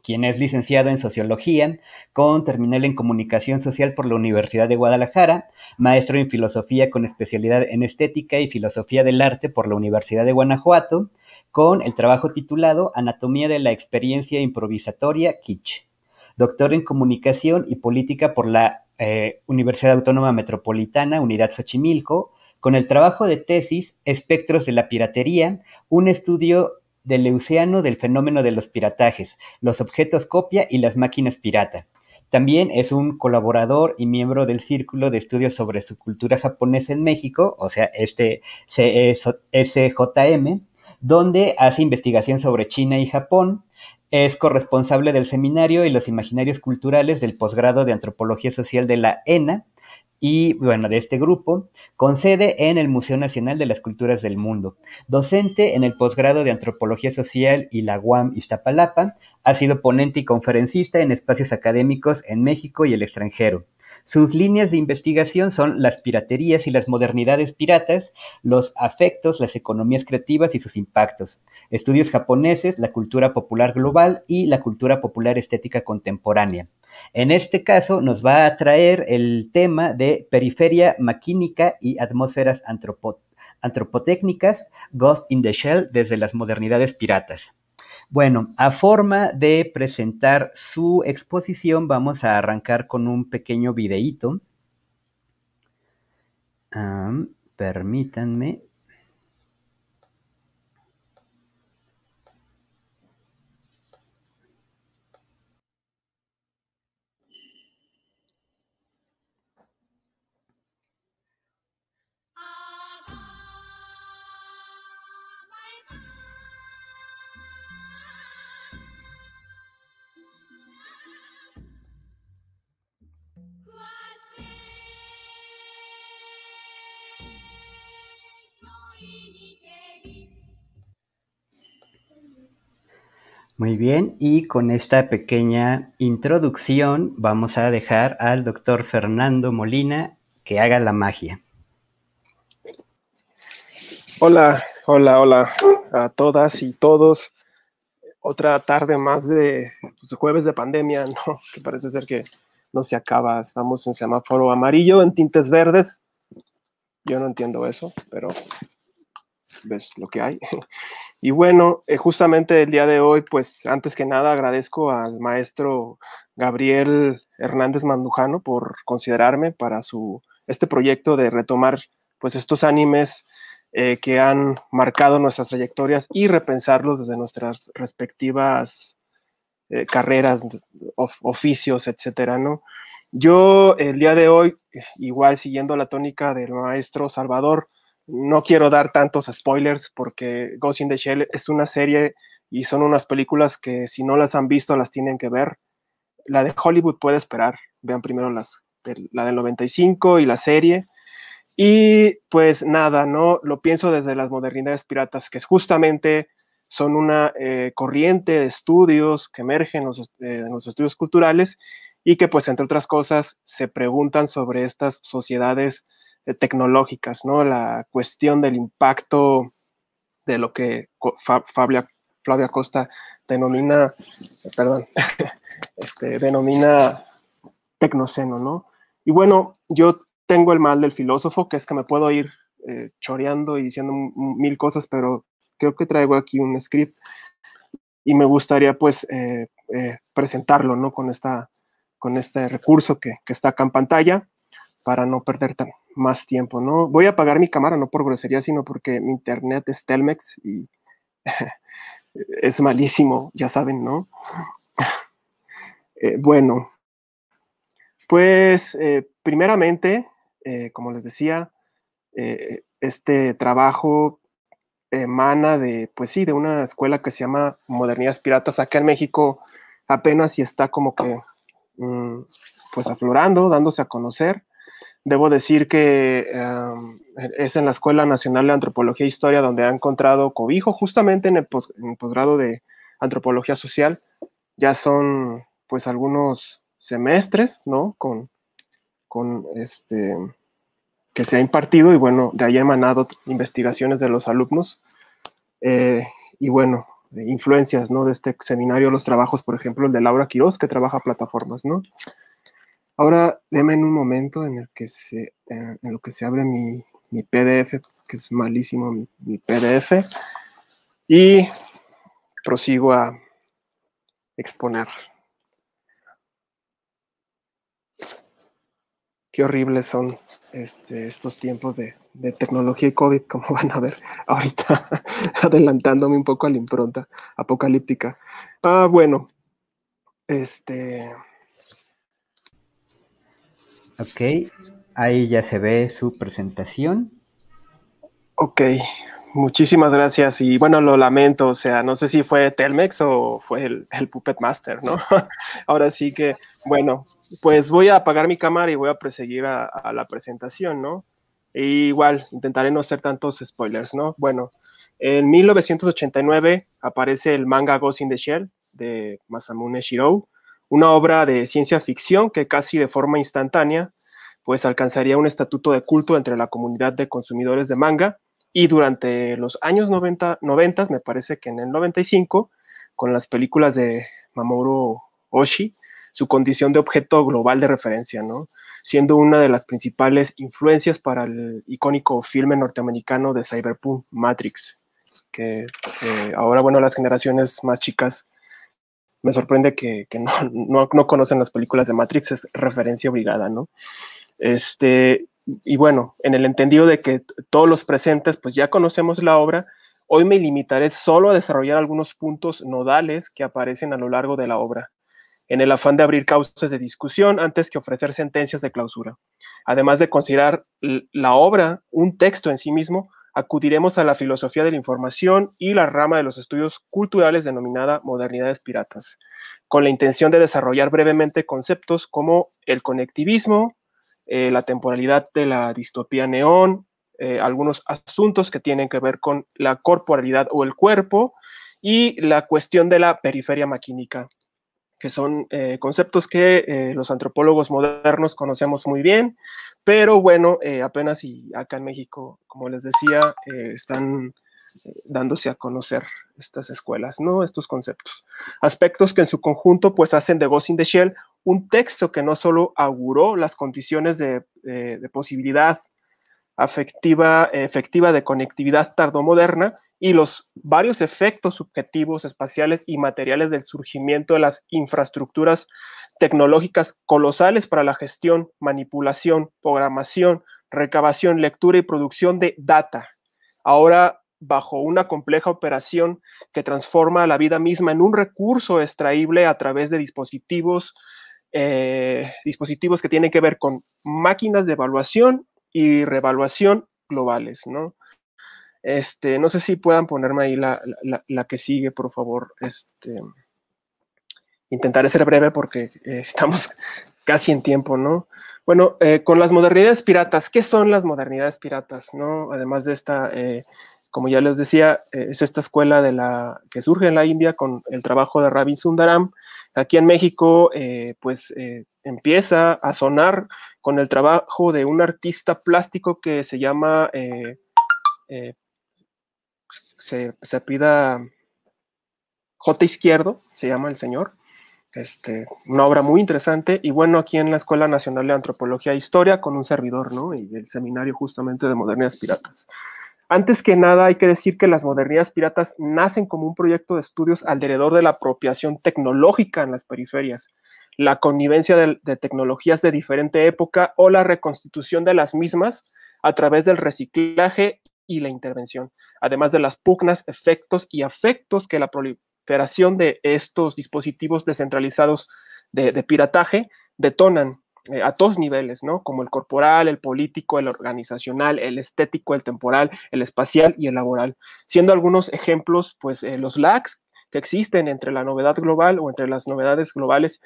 quien es licenciado en Sociología, con terminal en Comunicación Social por la Universidad de Guadalajara, maestro en Filosofía con especialidad en Estética y Filosofía del Arte por la Universidad de Guanajuato, con el trabajo titulado Anatomía de la Experiencia Improvisatoria, Kitsch. Doctor en Comunicación y Política por la Universidad Autónoma Metropolitana, Unidad Xochimilco, con el trabajo de tesis Espectros de la Piratería, un estudio de Leuciano del fenómeno de los piratajes, los objetos copia y las máquinas pirata. También es un colaborador y miembro del Círculo de Estudios sobre su Cultura Japonesa en México, o sea, SJM, donde hace investigación sobre China y Japón. Es corresponsable del seminario y los imaginarios culturales del posgrado de Antropología Social de la ENA y, bueno, de este grupo, con sede en el Museo Nacional de las Culturas del Mundo. Docente en el posgrado de Antropología Social y la UAM Iztapalapa, ha sido ponente y conferencista en espacios académicos en México y el extranjero. Sus líneas de investigación son las piraterías y las modernidades piratas, los afectos, las economías creativas y sus impactos, estudios japoneses, la cultura popular global y la cultura popular estética contemporánea. En este caso nos va a traer el tema de periferia maquínica y atmósferas antropotécnicas, Ghost in the Shell desde las modernidades piratas. Bueno, a forma de presentar su exposición, vamos a arrancar con un pequeño videíto. Permítanme. Muy bien, y con esta pequeña introducción vamos a dejar al doctor Fernando Molina que haga la magia. Hola, hola, hola a todas y todos. Otra tarde más de jueves de pandemia, ¿no? Que parece ser que no se acaba. Estamos en semáforo amarillo, en tintes verdes. Yo no entiendo eso, pero ves lo que hay. Y bueno, justamente el día de hoy, pues antes que nada agradezco al maestro Gabriel Hernández Mandujano por considerarme para este proyecto de retomar pues estos animes que han marcado nuestras trayectorias y repensarlos desde nuestras respectivas carreras, oficios, etcétera, ¿no? Yo el día de hoy, igual siguiendo la tónica del maestro Salvador, no quiero dar tantos spoilers porque Ghost in the Shell es una serie y son unas películas que si no las han visto las tienen que ver. La de Hollywood puede esperar, vean primero la del 95 y la serie. Y pues nada, ¿no? Lo pienso desde las modernidades piratas, que justamente son una corriente de estudios que emergen en los estudios culturales y que pues entre otras cosas se preguntan sobre estas sociedades tecnológicas, ¿no? La cuestión del impacto de lo que Flavia Costa denomina, perdón, denomina tecnoceno, ¿no? Y bueno, yo tengo el mal del filósofo, que es que me puedo ir choreando y diciendo mil cosas, pero creo que traigo aquí un script y me gustaría pues presentarlo, ¿no? Con este recurso que está acá en pantalla para no perder más tiempo, ¿no? Voy a apagar mi cámara, no por grosería, sino porque mi internet es Telmex y es malísimo, ya saben, ¿no? Bueno, pues primeramente, como les decía, este trabajo emana de, pues sí, de una escuela que se llama Modernidades Piratas. Acá en México apenas y está como que pues aflorando, dándose a conocer. Debo decir que es en la Escuela Nacional de Antropología e Historia donde ha encontrado cobijo justamente en el posgrado de Antropología Social. Ya son pues algunos semestres, ¿no? Con que se ha impartido y bueno, de ahí han emanado investigaciones de los alumnos y bueno, influencias, ¿no? De este seminario, los trabajos, por ejemplo, el de Laura Quiroz, que trabaja plataformas, ¿no? Ahora, déme en un momento en lo que se abre mi PDF, que es malísimo mi PDF, y prosigo a exponer. Qué horribles son estos tiempos de tecnología y COVID, como van a ver ahorita, adelantándome un poco a la impronta apocalíptica. Bueno, Ok, ahí ya se ve su presentación. Ok, muchísimas gracias y bueno, lo lamento, o sea, no sé si fue Telmex o fue el Puppet Master, ¿no? Ahora sí que, bueno, pues voy a apagar mi cámara y voy a proseguir a la presentación, ¿no? E igual, intentaré no hacer tantos spoilers, ¿no? Bueno, en 1989 aparece el manga Ghost in the Shell de Masamune Shirow, una obra de ciencia ficción que casi de forma instantánea pues alcanzaría un estatuto de culto entre la comunidad de consumidores de manga y durante los años 90, me parece que en el 95, con las películas de Mamoru Oshii, su condición de objeto global de referencia, ¿no? Siendo una de las principales influencias para el icónico filme norteamericano de Cyberpunk Matrix. ahora, bueno, las generaciones más chicas, me sorprende que no conocen las películas de Matrix, es referencia obligada, ¿no? Y bueno, en el entendido de que todos los presentes pues ya conocemos la obra, hoy me limitaré solo a desarrollar algunos puntos nodales que aparecen a lo largo de la obra, en el afán de abrir causas de discusión antes que ofrecer sentencias de clausura. Además de considerar la obra un texto en sí mismo, acudiremos a la filosofía de la información y la rama de los estudios culturales denominada modernidades piratas, con la intención de desarrollar brevemente conceptos como el conectivismo, la temporalidad de la distopía neón, algunos asuntos que tienen que ver con la corporalidad o el cuerpo y la cuestión de la periferia maquínica, que son conceptos que los antropólogos modernos conocemos muy bien, pero bueno, apenas y acá en México, como les decía, están dándose a conocer estas escuelas, ¿no? Estos conceptos. Aspectos que en su conjunto pues hacen de Ghost in the Shell un texto que no solo auguró las condiciones de posibilidad efectiva de conectividad tardomoderna y los varios efectos subjetivos, espaciales y materiales del surgimiento de las infraestructuras tecnológicas colosales para la gestión, manipulación, programación, recabación, lectura y producción de data. Ahora bajo una compleja operación que transforma la vida misma en un recurso extraíble a través de dispositivos que tienen que ver con máquinas de evaluación y reevaluación globales, ¿no? No sé si puedan ponerme ahí la que sigue, por favor. Intentaré ser breve porque estamos casi en tiempo, ¿no? Bueno, con las modernidades piratas, ¿qué son las modernidades piratas, no? Además de esta, como ya les decía, es esta escuela que surge en la India con el trabajo de Ravi Sundaram. Aquí en México, empieza a sonar con el trabajo de un artista plástico que se llama, se apellida J. Izquierdo, se llama el señor. Una obra muy interesante, y bueno, aquí en la Escuela Nacional de Antropología e Historia, con un servidor, ¿no? Y el seminario justamente de modernidades piratas. Antes que nada, hay que decir que las modernidades piratas nacen como un proyecto de estudios alrededor de la apropiación tecnológica en las periferias, la connivencia de tecnologías de diferente época o la reconstitución de las mismas a través del reciclaje y la intervención, además de las pugnas, efectos y afectos que la proliferación de estos dispositivos descentralizados de pirataje detonan a todos niveles, ¿no? Como el corporal, el político, el organizacional, el estético, el temporal, el espacial y el laboral. Siendo algunos ejemplos, pues los lags que existen entre la novedad global o entre las novedades globales,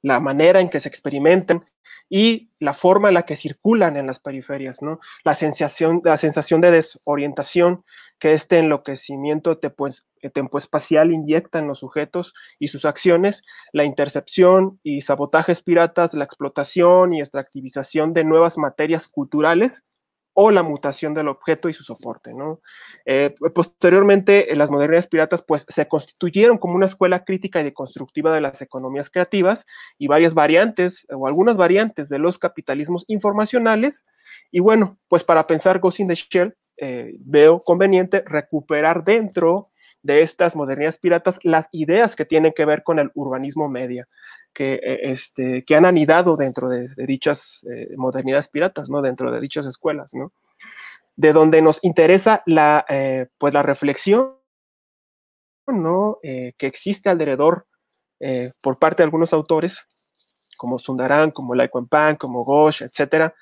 la manera en que se experimentan y la forma en la que circulan en las periferias, ¿no? La sensación de desorientación que este enloquecimiento tempoespacial inyecta en los sujetos y sus acciones, la intercepción y sabotajes piratas, la explotación y extractivización de nuevas materias culturales o la mutación del objeto y su soporte, ¿no? Posteriormente, las modernidades piratas pues se constituyeron como una escuela crítica y deconstructiva de las economías creativas y varias variantes o algunas variantes de los capitalismos informacionales. Y bueno, pues para pensar Ghost in the Shell, veo conveniente recuperar dentro de estas modernidades piratas las ideas que tienen que ver con el urbanismo media, que han anidado dentro de dichas modernidades piratas, ¿no? Dentro de dichas escuelas, ¿no? De donde nos interesa pues la reflexión, ¿no? Que existe alrededor por parte de algunos autores, como Sundaram, como Lai Wenpan, como Ghosh, etcétera,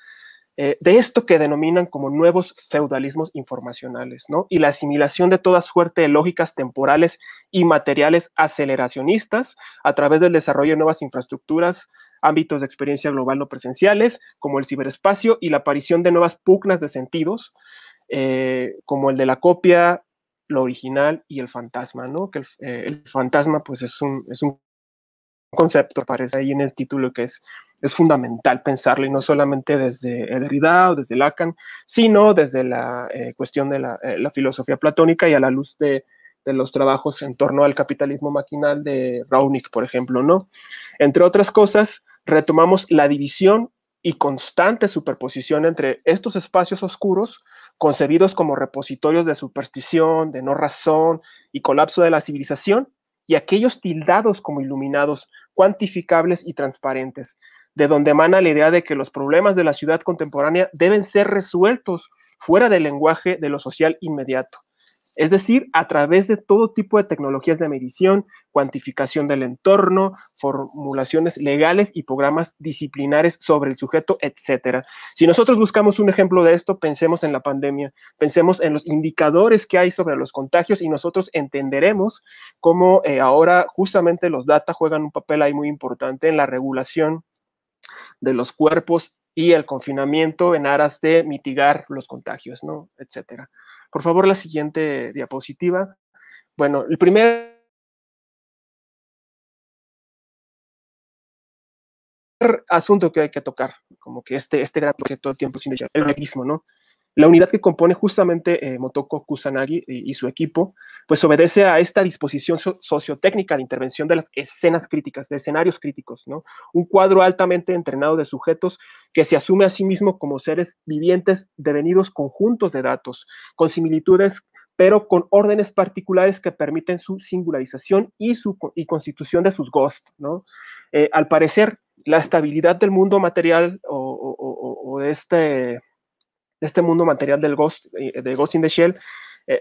de esto que denominan como nuevos feudalismos informacionales, ¿no? Y la asimilación de toda suerte de lógicas temporales y materiales aceleracionistas a través del desarrollo de nuevas infraestructuras, ámbitos de experiencia global no presenciales, como el ciberespacio, y la aparición de nuevas pugnas de sentidos, como el de la copia, lo original y el fantasma, ¿no? Que el fantasma, pues, es un concepto, aparece ahí en el título, que es fundamental pensarlo, y no solamente desde Derrida o desde Lacan, sino desde la cuestión de la filosofía platónica y a la luz de los trabajos en torno al capitalismo maquinal de Raonic, por ejemplo, ¿no? Entre otras cosas, retomamos la división y constante superposición entre estos espacios oscuros, concebidos como repositorios de superstición, de no razón y colapso de la civilización, y aquellos tildados como iluminados, cuantificables y transparentes, de donde emana la idea de que los problemas de la ciudad contemporánea deben ser resueltos fuera del lenguaje de lo social inmediato. Es decir, a través de todo tipo de tecnologías de medición, cuantificación del entorno, formulaciones legales y programas disciplinares sobre el sujeto, etc. Si nosotros buscamos un ejemplo de esto, pensemos en la pandemia, pensemos en los indicadores que hay sobre los contagios y nosotros entenderemos cómo ahora justamente los data juegan un papel ahí muy importante en la regulación de los cuerpos y el confinamiento en aras de mitigar los contagios, ¿no? Etcétera. Por favor, la siguiente diapositiva. Bueno, el primer asunto que hay que tocar, como que este gran proyecto todo el tiempo sin dejar, el mecanismo, ¿no? La unidad que compone justamente Motoko Kusanagi y su equipo, pues obedece a esta disposición sociotécnica de intervención de las escenas críticas, de escenarios críticos, ¿no? Un cuadro altamente entrenado de sujetos que se asume a sí mismo como seres vivientes devenidos conjuntos de datos, con similitudes, pero con órdenes particulares que permiten su singularización y constitución de sus ghosts, ¿no? Al parecer, la estabilidad del mundo material o de este mundo material del Ghost, de Ghost in the Shell,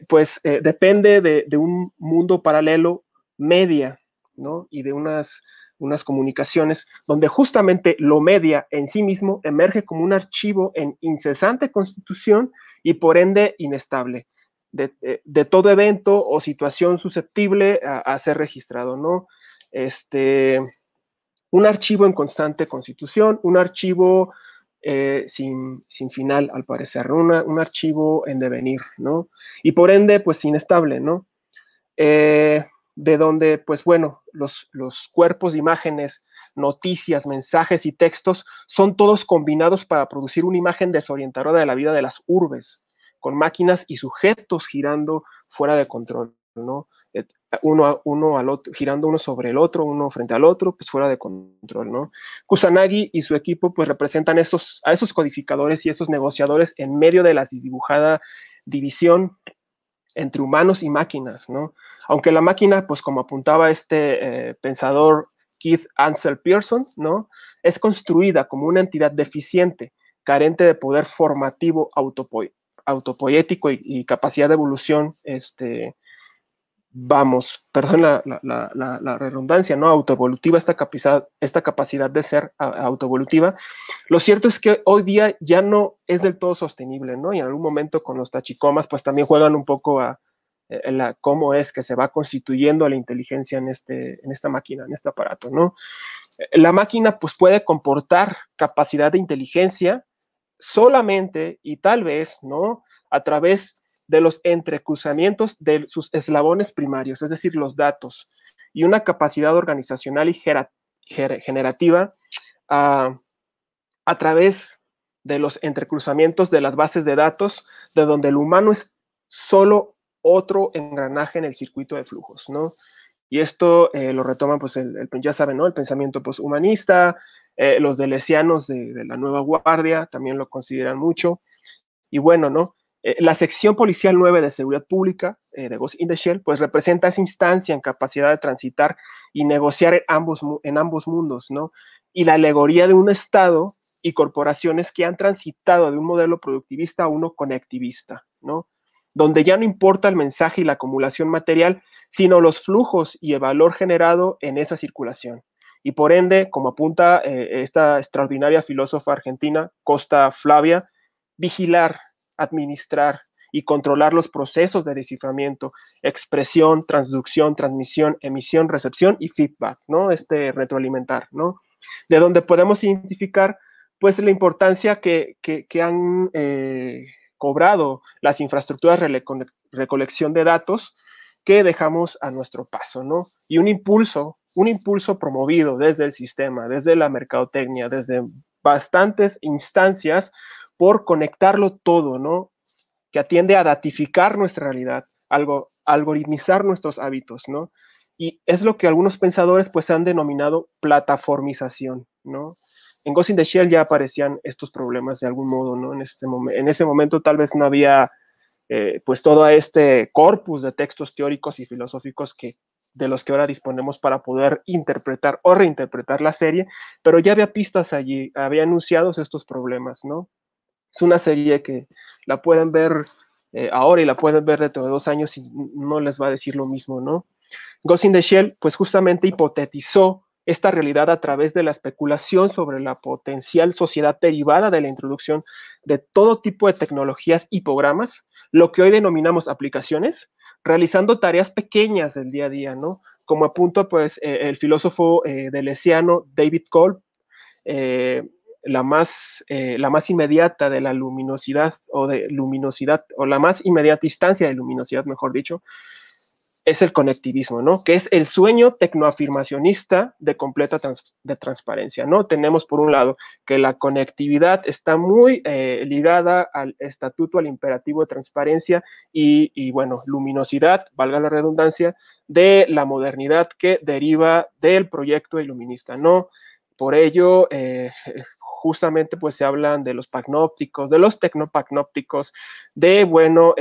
pues depende de un mundo paralelo media, ¿no? Y de unas comunicaciones donde justamente lo media en sí mismo emerge como un archivo en incesante constitución y por ende inestable, de todo evento o situación susceptible a ser registrado, ¿no? Un archivo en constante constitución, un archivo sin final, al parecer, un archivo en devenir, ¿no? Y por ende, pues inestable, ¿no? De donde, pues bueno, los cuerpos de imágenes, noticias, mensajes y textos son todos combinados para producir una imagen desorientadora de la vida de las urbes, con máquinas y sujetos girando fuera de control, ¿no? Uno al otro, girando uno sobre el otro, uno frente al otro, pues fuera de control, ¿no? Kusanagi y su equipo pues representan a esos codificadores y esos negociadores en medio de la dibujada división entre humanos y máquinas, ¿no? Aunque la máquina, pues como apuntaba este pensador Keith Ansel Pearson, ¿no? Es construida como una entidad deficiente, carente de poder formativo autopoético y capacidad de evolución, perdón la redundancia, ¿no? Autoevolutiva, esta capacidad de ser autoevolutiva. Lo cierto es que hoy día ya no es del todo sostenible, ¿no? Y en algún momento con los tachicomas, pues también juegan un poco a cómo es que se va constituyendo la inteligencia en esta máquina, en este aparato, ¿no? La máquina, pues, puede comportar capacidad de inteligencia solamente y tal vez, ¿no? A través de los entrecruzamientos de sus eslabones primarios, es decir, los datos, y una capacidad organizacional y generativa a través de los entrecruzamientos de las bases de datos, de donde el humano es solo otro engranaje en el circuito de flujos, ¿no? Y esto lo retoman, pues, ya saben, ¿no? El pensamiento posthumanista, los deleuzianos de la Nueva Guardia también lo consideran mucho. Y bueno, ¿no? La sección policial 9 de seguridad pública de Ghost in the Shell, pues representa esa instancia en capacidad de transitar y negociar en ambos mundos, ¿no? Y la alegoría de un Estado y corporaciones que han transitado de un modelo productivista a uno conectivista, ¿no? Donde ya no importa el mensaje y la acumulación material, sino los flujos y el valor generado en esa circulación. Y por ende, como apunta esta extraordinaria filósofa argentina, Costa Flavia, vigilar, administrar y controlar los procesos de desciframiento, expresión, transducción, transmisión, emisión, recepción y feedback, ¿no? Retroalimentar, ¿no? De donde podemos identificar, pues, la importancia que han cobrado las infraestructuras de recolección de datos que dejamos a nuestro paso, ¿no? Y un impulso promovido desde el sistema, desde la mercadotecnia, desde bastantes instancias por conectarlo todo, ¿no? Que atiende a datificar nuestra realidad, algoritmizar nuestros hábitos, ¿no? Y es lo que algunos pensadores pues han denominado plataformización, ¿no? En Ghost in the Shell ya aparecían estos problemas de algún modo, ¿no? En ese momento tal vez no había pues todo este corpus de textos teóricos y filosóficos de los que ahora disponemos para poder interpretar o reinterpretar la serie, pero ya había pistas allí, había anunciados estos problemas, ¿no? Es una serie que la pueden ver ahora y la pueden ver dentro de 2 años y no les va a decir lo mismo, ¿no? Ghost in the Shell, pues justamente hipotetizó esta realidad a través de la especulación sobre la potencial sociedad derivada de la introducción de todo tipo de tecnologías y programas, lo que hoy denominamos aplicaciones, realizando tareas pequeñas del día a día, ¿no? Como apunta, pues, el filósofo deleuziano David Kolb, la más inmediata de la luminosidad, o la más inmediata instancia de luminosidad, mejor dicho, es el conectivismo, ¿no? Que es el sueño tecnoafirmacionista de completa transparencia, ¿no? Tenemos por un lado que la conectividad está muy ligada al estatuto, al imperativo de transparencia y, bueno, luminosidad, valga la redundancia, de la modernidad que deriva del proyecto iluminista, ¿no? Por ello, justamente pues se hablan de los pagnópticos, de los tecnopagnópticos, de, bueno,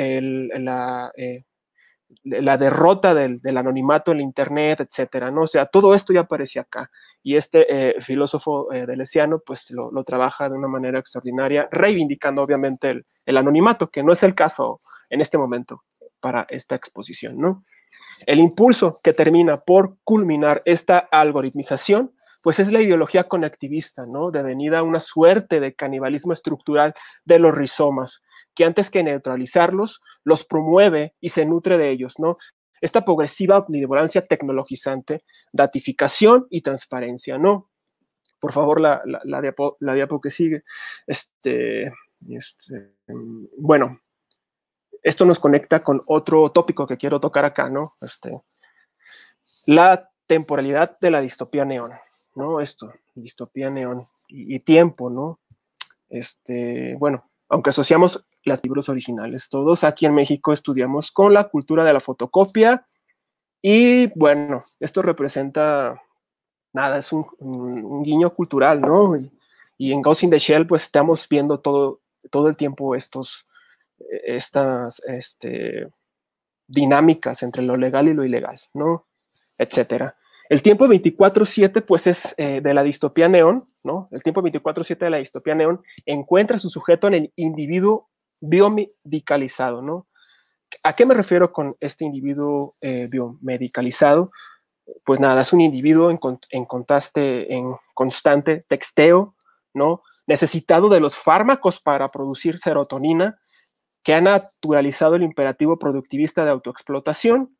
la derrota del anonimato en la internet, etcétera, ¿no? O sea, todo esto ya aparece acá. Y este filósofo deleuziano, pues lo trabaja de una manera extraordinaria, reivindicando obviamente el anonimato, que no es el caso en este momento para esta exposición, ¿no? El impulso que termina por culminar esta algoritmización, pues es la ideología conectivista, ¿no? Devenida una suerte de canibalismo estructural de los rizomas, que antes que neutralizarlos, los promueve y se nutre de ellos, ¿no? Esta progresiva omnivolancia tecnologizante, datificación y transparencia, ¿no? Por favor, la diapo que sigue. Bueno, esto nos conecta con otro tópico que quiero tocar acá, ¿no? La temporalidad de la distopía neón, ¿no? Distopía neón y tiempo, ¿no? Bueno, aunque asociamos los libros originales, todos aquí en México estudiamos con la cultura de la fotocopia y, bueno, esto representa, nada, es un guiño cultural, ¿no? Y en Ghost in the Shell, pues estamos viendo todo el tiempo estas dinámicas entre lo legal y lo ilegal, ¿no? Etcétera. El tiempo 24/7, pues es de la distopía neón, ¿no? El tiempo 24/7 de la distopía neón encuentra su sujeto en el individuo biomedicalizado, ¿no? ¿A qué me refiero con este individuo biomedicalizado? Pues nada, es un individuo en constante texteo, ¿no? Necesitado de los fármacos para producir serotonina, que ha naturalizado el imperativo productivista de autoexplotación,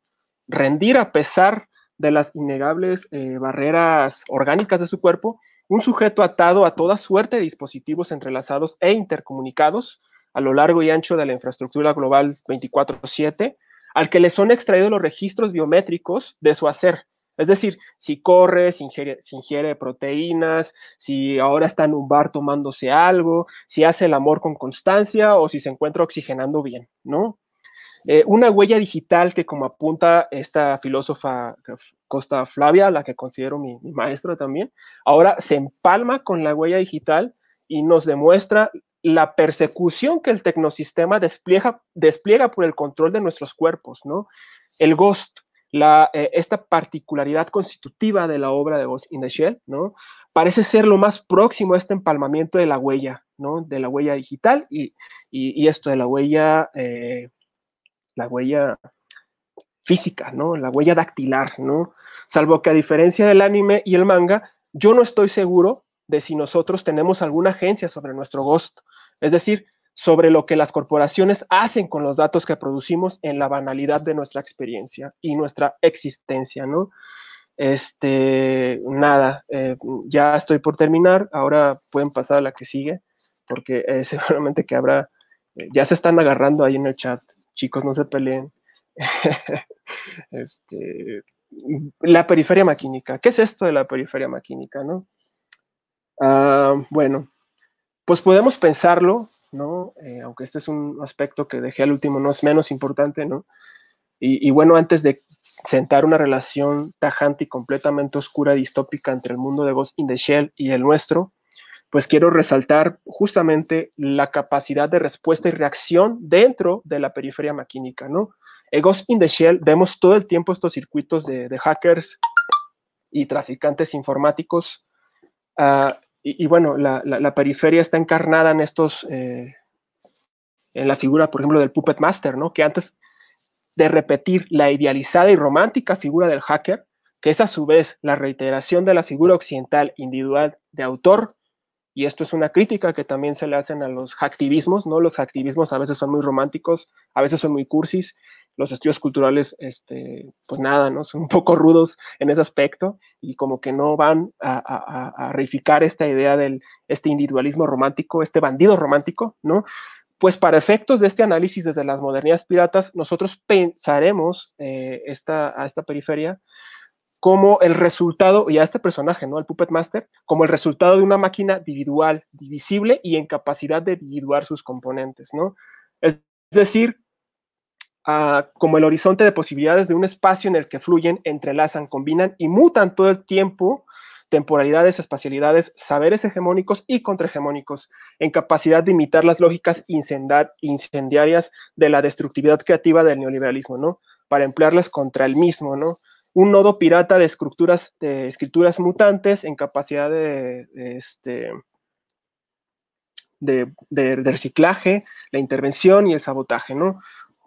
rendir a pesar de las innegables barreras orgánicas de su cuerpo, un sujeto atado a toda suerte de dispositivos entrelazados e intercomunicados a lo largo y ancho de la infraestructura global 24/7, al que le son extraídos los registros biométricos de su hacer. Es decir, si corre, si ingiere proteínas, si ahora está en un bar tomándose algo, si hace el amor con constancia o si se encuentra oxigenando bien, ¿no? Una huella digital que, como apunta esta filósofa Costa Flavia, la que considero mi maestra también, ahora se empalma con la huella digital y nos demuestra la persecución que el tecnosistema despliega por el control de nuestros cuerpos, ¿no? El ghost, esta particularidad constitutiva de la obra de Ghost in the Shell, ¿no? Parece ser lo más próximo a este empalmamiento de la huella, ¿no? De la huella digital y esto de la huella física, ¿no? La huella dactilar, ¿no? Salvo que a diferencia del anime y el manga, yo no estoy seguro de si nosotros tenemos alguna agencia sobre nuestro ghost, es decir, sobre lo que las corporaciones hacen con los datos que producimos en la banalidad de nuestra experiencia y nuestra existencia, ¿no? Nada, ya estoy por terminar, ahora pueden pasar a la que sigue, porque seguramente que habrá, ya se están agarrando ahí en el chat, chicos, no se peleen. La periferia maquínica, ¿qué es esto de la periferia maquínica, no? Bueno, pues podemos pensarlo, ¿no? Aunque este es un aspecto que dejé al último, no es menos importante, ¿no? Y bueno, antes de sentar una relación tajante y completamente oscura, distópica entre el mundo de Ghost in the Shell y el nuestro, pues quiero resaltar justamente la capacidad de respuesta y reacción dentro de la periferia maquínica, ¿no? En Ghost in the Shell vemos todo el tiempo estos circuitos de hackers y traficantes informáticos, y bueno, la periferia está encarnada en en la figura, por ejemplo, del Puppet Master, ¿no? Que antes de repetir la idealizada y romántica figura del hacker, que es a su vez la reiteración de la figura occidental individual de autor, y esto es una crítica que también se le hacen a los hacktivismos, ¿no? Los hacktivismos a veces son muy románticos, a veces son muy cursis, los estudios culturales, pues nada, ¿no? Son un poco rudos en ese aspecto, y como que no van a reificar esta idea del individualismo romántico, este bandido romántico, ¿no? Pues para efectos de este análisis desde las modernidades piratas, nosotros pensaremos a esta periferia como el resultado, y a este personaje, ¿no? El Puppet Master, como el resultado de una máquina individual, divisible y en capacidad de individuar sus componentes, ¿no? Es decir, como el horizonte de posibilidades de un espacio en el que fluyen, entrelazan, combinan y mutan todo el tiempo temporalidades, espacialidades, saberes hegemónicos y contrahegemónicos, en capacidad de imitar las lógicas incendiarias de la destructividad creativa del neoliberalismo, ¿no? Para emplearlas contra el mismo, ¿no? Un nodo pirata de escrituras mutantes en capacidad de reciclaje, la intervención y el sabotaje, ¿no?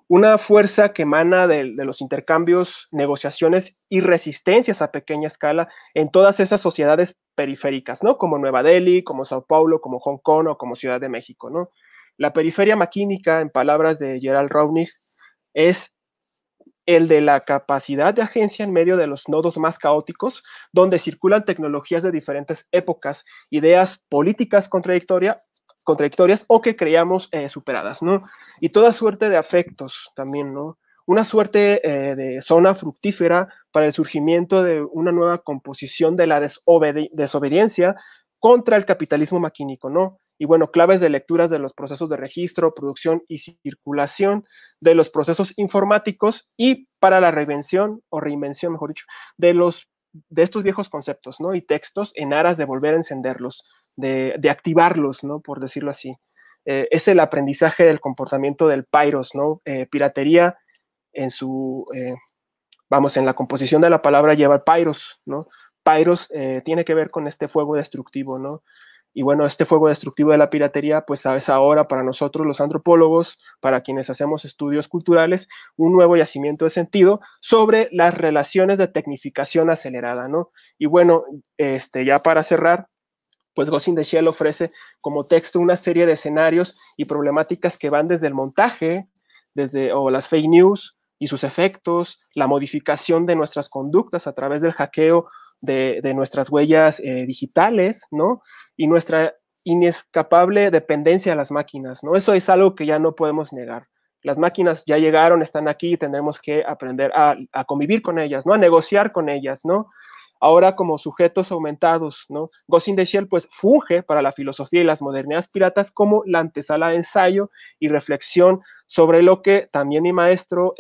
Una fuerza que emana de los intercambios, negociaciones y resistencias a pequeña escala en todas esas sociedades periféricas, ¿no? Como Nueva Delhi, como Sao Paulo, como Hong Kong o como Ciudad de México, ¿no? La periferia maquínica, en palabras de Gerald Raunig, es el de la capacidad de agencia en medio de los nodos más caóticos, donde circulan tecnologías de diferentes épocas, ideas políticas contradictorias o que creíamos superadas, ¿no? Y toda suerte de afectos también, ¿no? Una suerte de zona fructífera para el surgimiento de una nueva composición de la desobediencia contra el capitalismo maquínico, ¿no? Y bueno, claves de lecturas de los procesos de registro, producción y circulación de los procesos informáticos y para la reinvención, mejor dicho, de estos viejos conceptos, ¿no? Y textos en aras de volver a encenderlos, de activarlos, ¿no? Por decirlo así. Es el aprendizaje del comportamiento del Pairos, ¿no? Piratería en en la composición de la palabra lleva el Pairos, ¿no? Pairos tiene que ver con este fuego destructivo, ¿no? Y bueno, este fuego destructivo de la piratería, pues es ahora para nosotros los antropólogos, para quienes hacemos estudios culturales, un nuevo yacimiento de sentido sobre las relaciones de tecnificación acelerada, ¿no? Y bueno, ya para cerrar, pues Ghost in the Shell ofrece como texto una serie de escenarios y problemáticas que van desde el montaje, o las fake news y sus efectos, la modificación de nuestras conductas a través del hackeo de nuestras huellas digitales, ¿no? Y nuestra inescapable dependencia a las máquinas, ¿no? Eso es algo que ya no podemos negar. Las máquinas ya llegaron, están aquí, tenemos que aprender a convivir con ellas, ¿no? A negociar con ellas, ¿no? Ahora como sujetos aumentados, ¿no? Ghost in the Shell, pues, funge para la filosofía y las modernidades piratas como la antesala de ensayo y reflexión sobre lo que también mi maestro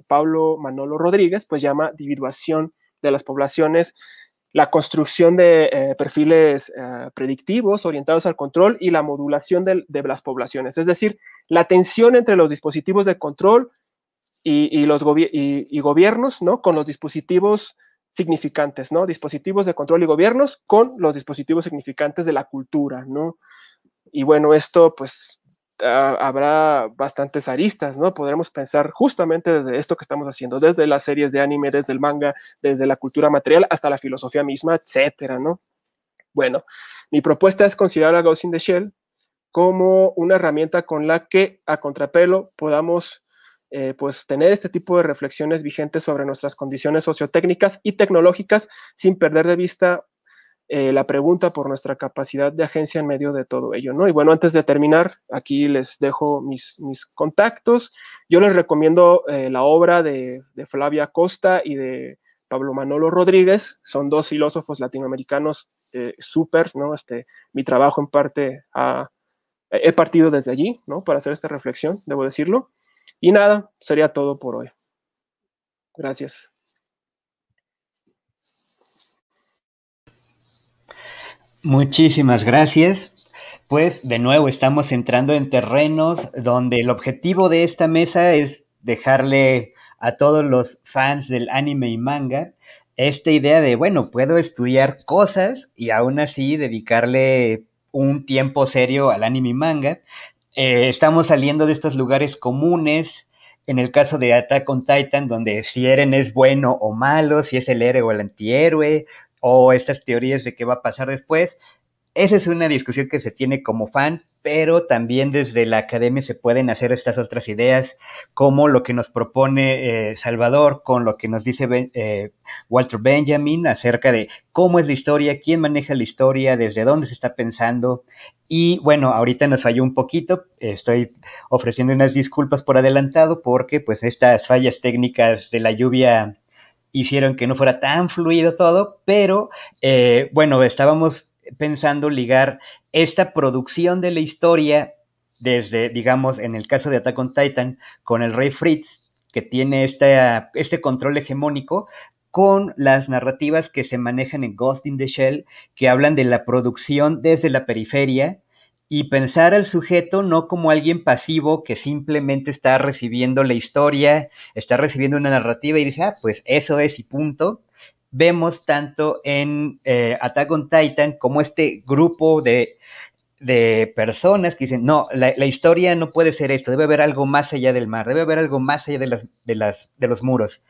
Pablo Manolo Rodríguez, pues, llama individuación de las poblaciones, la construcción de perfiles predictivos orientados al control y la modulación de las poblaciones, es decir, la tensión entre los dispositivos de control y gobiernos, ¿no? Con los dispositivos significantes, ¿no? Dispositivos de control y gobiernos con los dispositivos significantes de la cultura, ¿no? Y bueno, esto pues habrá bastantes aristas, ¿no? Podremos pensar justamente desde esto que estamos haciendo, desde las series de anime, desde el manga, desde la cultura material hasta la filosofía misma, etcétera, ¿no? Bueno, mi propuesta es considerar a Ghost in the Shell como una herramienta con la que a contrapelo podamos pues tener este tipo de reflexiones vigentes sobre nuestras condiciones sociotécnicas y tecnológicas sin perder de vista la pregunta por nuestra capacidad de agencia en medio de todo ello, ¿no? Y bueno, antes de terminar, aquí les dejo mis contactos. Yo les recomiendo la obra de Flavia Costa y de Pablo Manolo Rodríguez. Son dos filósofos latinoamericanos súper, ¿no? Mi trabajo en parte he partido desde allí, ¿no? Para hacer esta reflexión, debo decirlo. Y nada, sería todo por hoy. Gracias. Muchísimas gracias. Pues de nuevo estamos entrando en terrenos donde el objetivo de esta mesa es dejarle a todos los fans del anime y manga esta idea de, bueno, puedo estudiar cosas y aún así dedicarle un tiempo serio al anime y manga. Estamos saliendo de estos lugares comunes. En el caso de Attack on Titan, donde si Eren es bueno o malo, si es el héroe o el antihéroe, o estas teorías de qué va a pasar después. Esa es una discusión que se tiene como fan, pero también desde la academia se pueden hacer estas otras ideas, como lo que nos propone Salvador, con lo que nos dice Walter Benjamin acerca de cómo es la historia, quién maneja la historia, desde dónde se está pensando. Y bueno, ahorita nos falló un poquito, estoy ofreciendo unas disculpas por adelantado porque pues estas fallas técnicas de la lluvia hicieron que no fuera tan fluido todo, pero bueno, estábamos pensando ligar esta producción de la historia desde, digamos, en el caso de Attack on Titan, con el Rey Fritz, que tiene este control hegemónico, con las narrativas que se manejan en Ghost in the Shell, que hablan de la producción desde la periferia, y pensar al sujeto no como alguien pasivo que simplemente está recibiendo la historia, está recibiendo una narrativa y dice, ah, pues eso es y punto. Vemos tanto en Attack on Titan como este grupo de personas que dicen, no, la historia no puede ser esto, debe haber algo más allá del mar, debe haber algo más allá de los muros.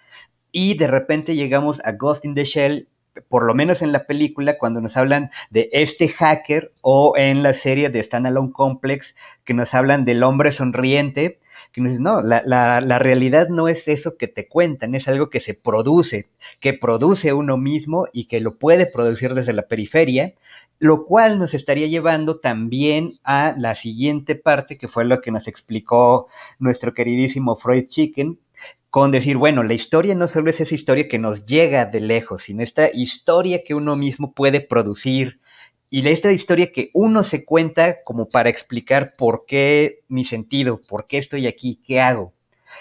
Y de repente llegamos a Ghost in the Shell, por lo menos en la película, cuando nos hablan de este hacker, o en la serie de Standalone Complex, que nos hablan del hombre sonriente, que nos dicen, no, la realidad no es eso que te cuentan, es algo que se produce, que produce uno mismo y que lo puede producir desde la periferia, lo cual nos estaría llevando también a la siguiente parte, que fue lo que nos explicó nuestro queridísimo Freud Chicken, con decir, bueno, la historia no solo es esa historia que nos llega de lejos, sino esta historia que uno mismo puede producir, y esta historia que uno se cuenta como para explicar por qué mi sentido, por qué estoy aquí, qué hago.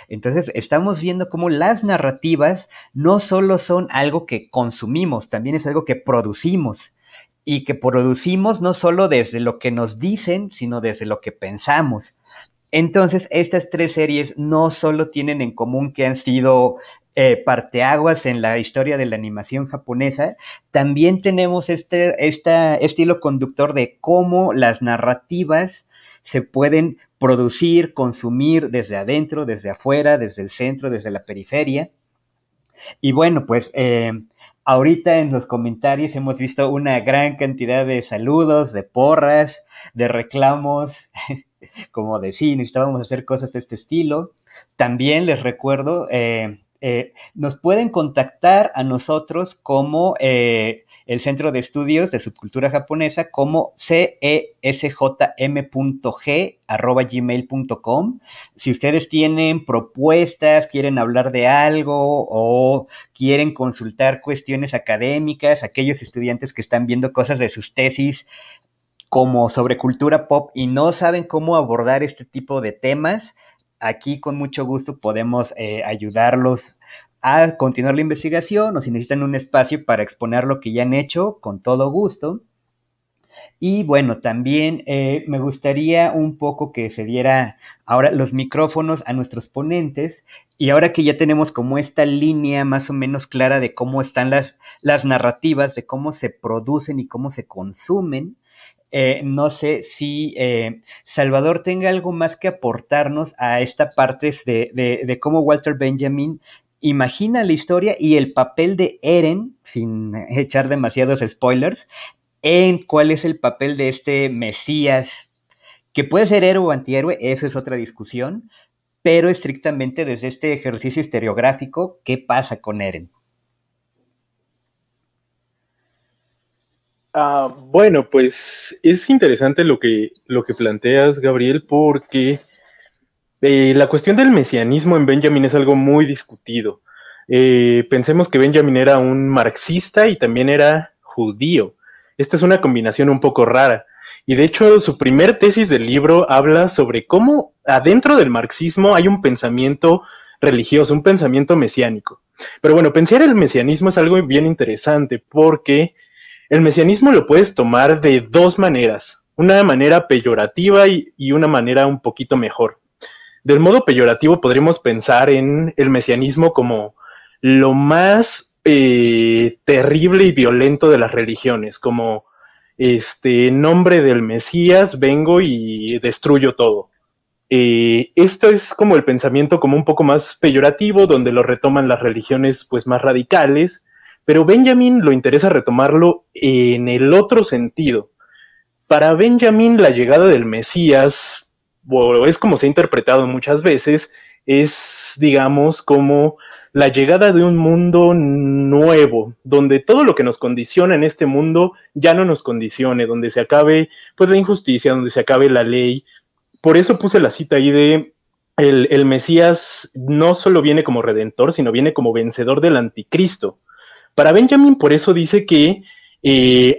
Entonces estamos viendo cómo las narrativas no solo son algo que consumimos, también es algo que producimos, y que producimos no solo desde lo que nos dicen, sino desde lo que pensamos. Entonces, estas tres series no solo tienen en común que han sido parteaguas en la historia de la animación japonesa, también tenemos este hilo conductor de cómo las narrativas se pueden producir, consumir desde adentro, desde afuera, desde el centro, desde la periferia. Y bueno, pues ahorita en los comentarios hemos visto una gran cantidad de saludos, de porras, de reclamos, como de sí, necesitábamos hacer cosas de este estilo. También les recuerdo, nos pueden contactar a nosotros como el Centro de Estudios de Subcultura Japonesa como cesjm.g@gmail.com. Si ustedes tienen propuestas, quieren hablar de algo o quieren consultar cuestiones académicas, aquellos estudiantes que están viendo cosas de sus tesis como sobre cultura pop y no saben cómo abordar este tipo de temas, aquí con mucho gusto podemos ayudarlos a continuar la investigación, o si necesitan un espacio para exponer lo que ya han hecho, con todo gusto. Y bueno, también me gustaría un poco que se diera ahora los micrófonos a nuestros ponentes, y ahora que ya tenemos como esta línea más o menos clara de cómo están las narrativas, de cómo se producen y cómo se consumen, no sé si Salvador tenga algo más que aportarnos a esta parte de cómo Walter Benjamin imagina la historia y el papel de Eren, sin echar demasiados spoilers, en cuál es el papel de este Mesías, que puede ser héroe o antihéroe, eso es otra discusión, pero estrictamente desde este ejercicio historiográfico, ¿qué pasa con Eren? Bueno, pues es interesante lo que planteas, Gabriel, porque la cuestión del mesianismo en Benjamin es algo muy discutido. Pensemos que Benjamin era un marxista y también era judío. Esta es una combinación un poco rara. Y de hecho, su primer tesis del libro habla sobre cómo adentro del marxismo hay un pensamiento religioso, un pensamiento mesiánico. Pero bueno, pensar el mesianismo es algo bien interesante porque el mesianismo lo puedes tomar de dos maneras, una manera peyorativa y una manera un poquito mejor. Del modo peyorativo podríamos pensar en el mesianismo como lo más terrible y violento de las religiones, como en nombre del Mesías vengo y destruyo todo. Esto es como el pensamiento como un poco más peyorativo, donde lo retoman las religiones pues más radicales, pero Benjamin lo interesa retomarlo en el otro sentido. Para Benjamin, la llegada del Mesías, o es como se ha interpretado muchas veces, es, digamos, como la llegada de un mundo nuevo, donde todo lo que nos condiciona en este mundo ya no nos condicione, donde se acabe pues la injusticia, donde se acabe la ley. Por eso puse la cita ahí de el Mesías no solo viene como redentor, sino viene como vencedor del anticristo. Para Benjamin, por eso dice que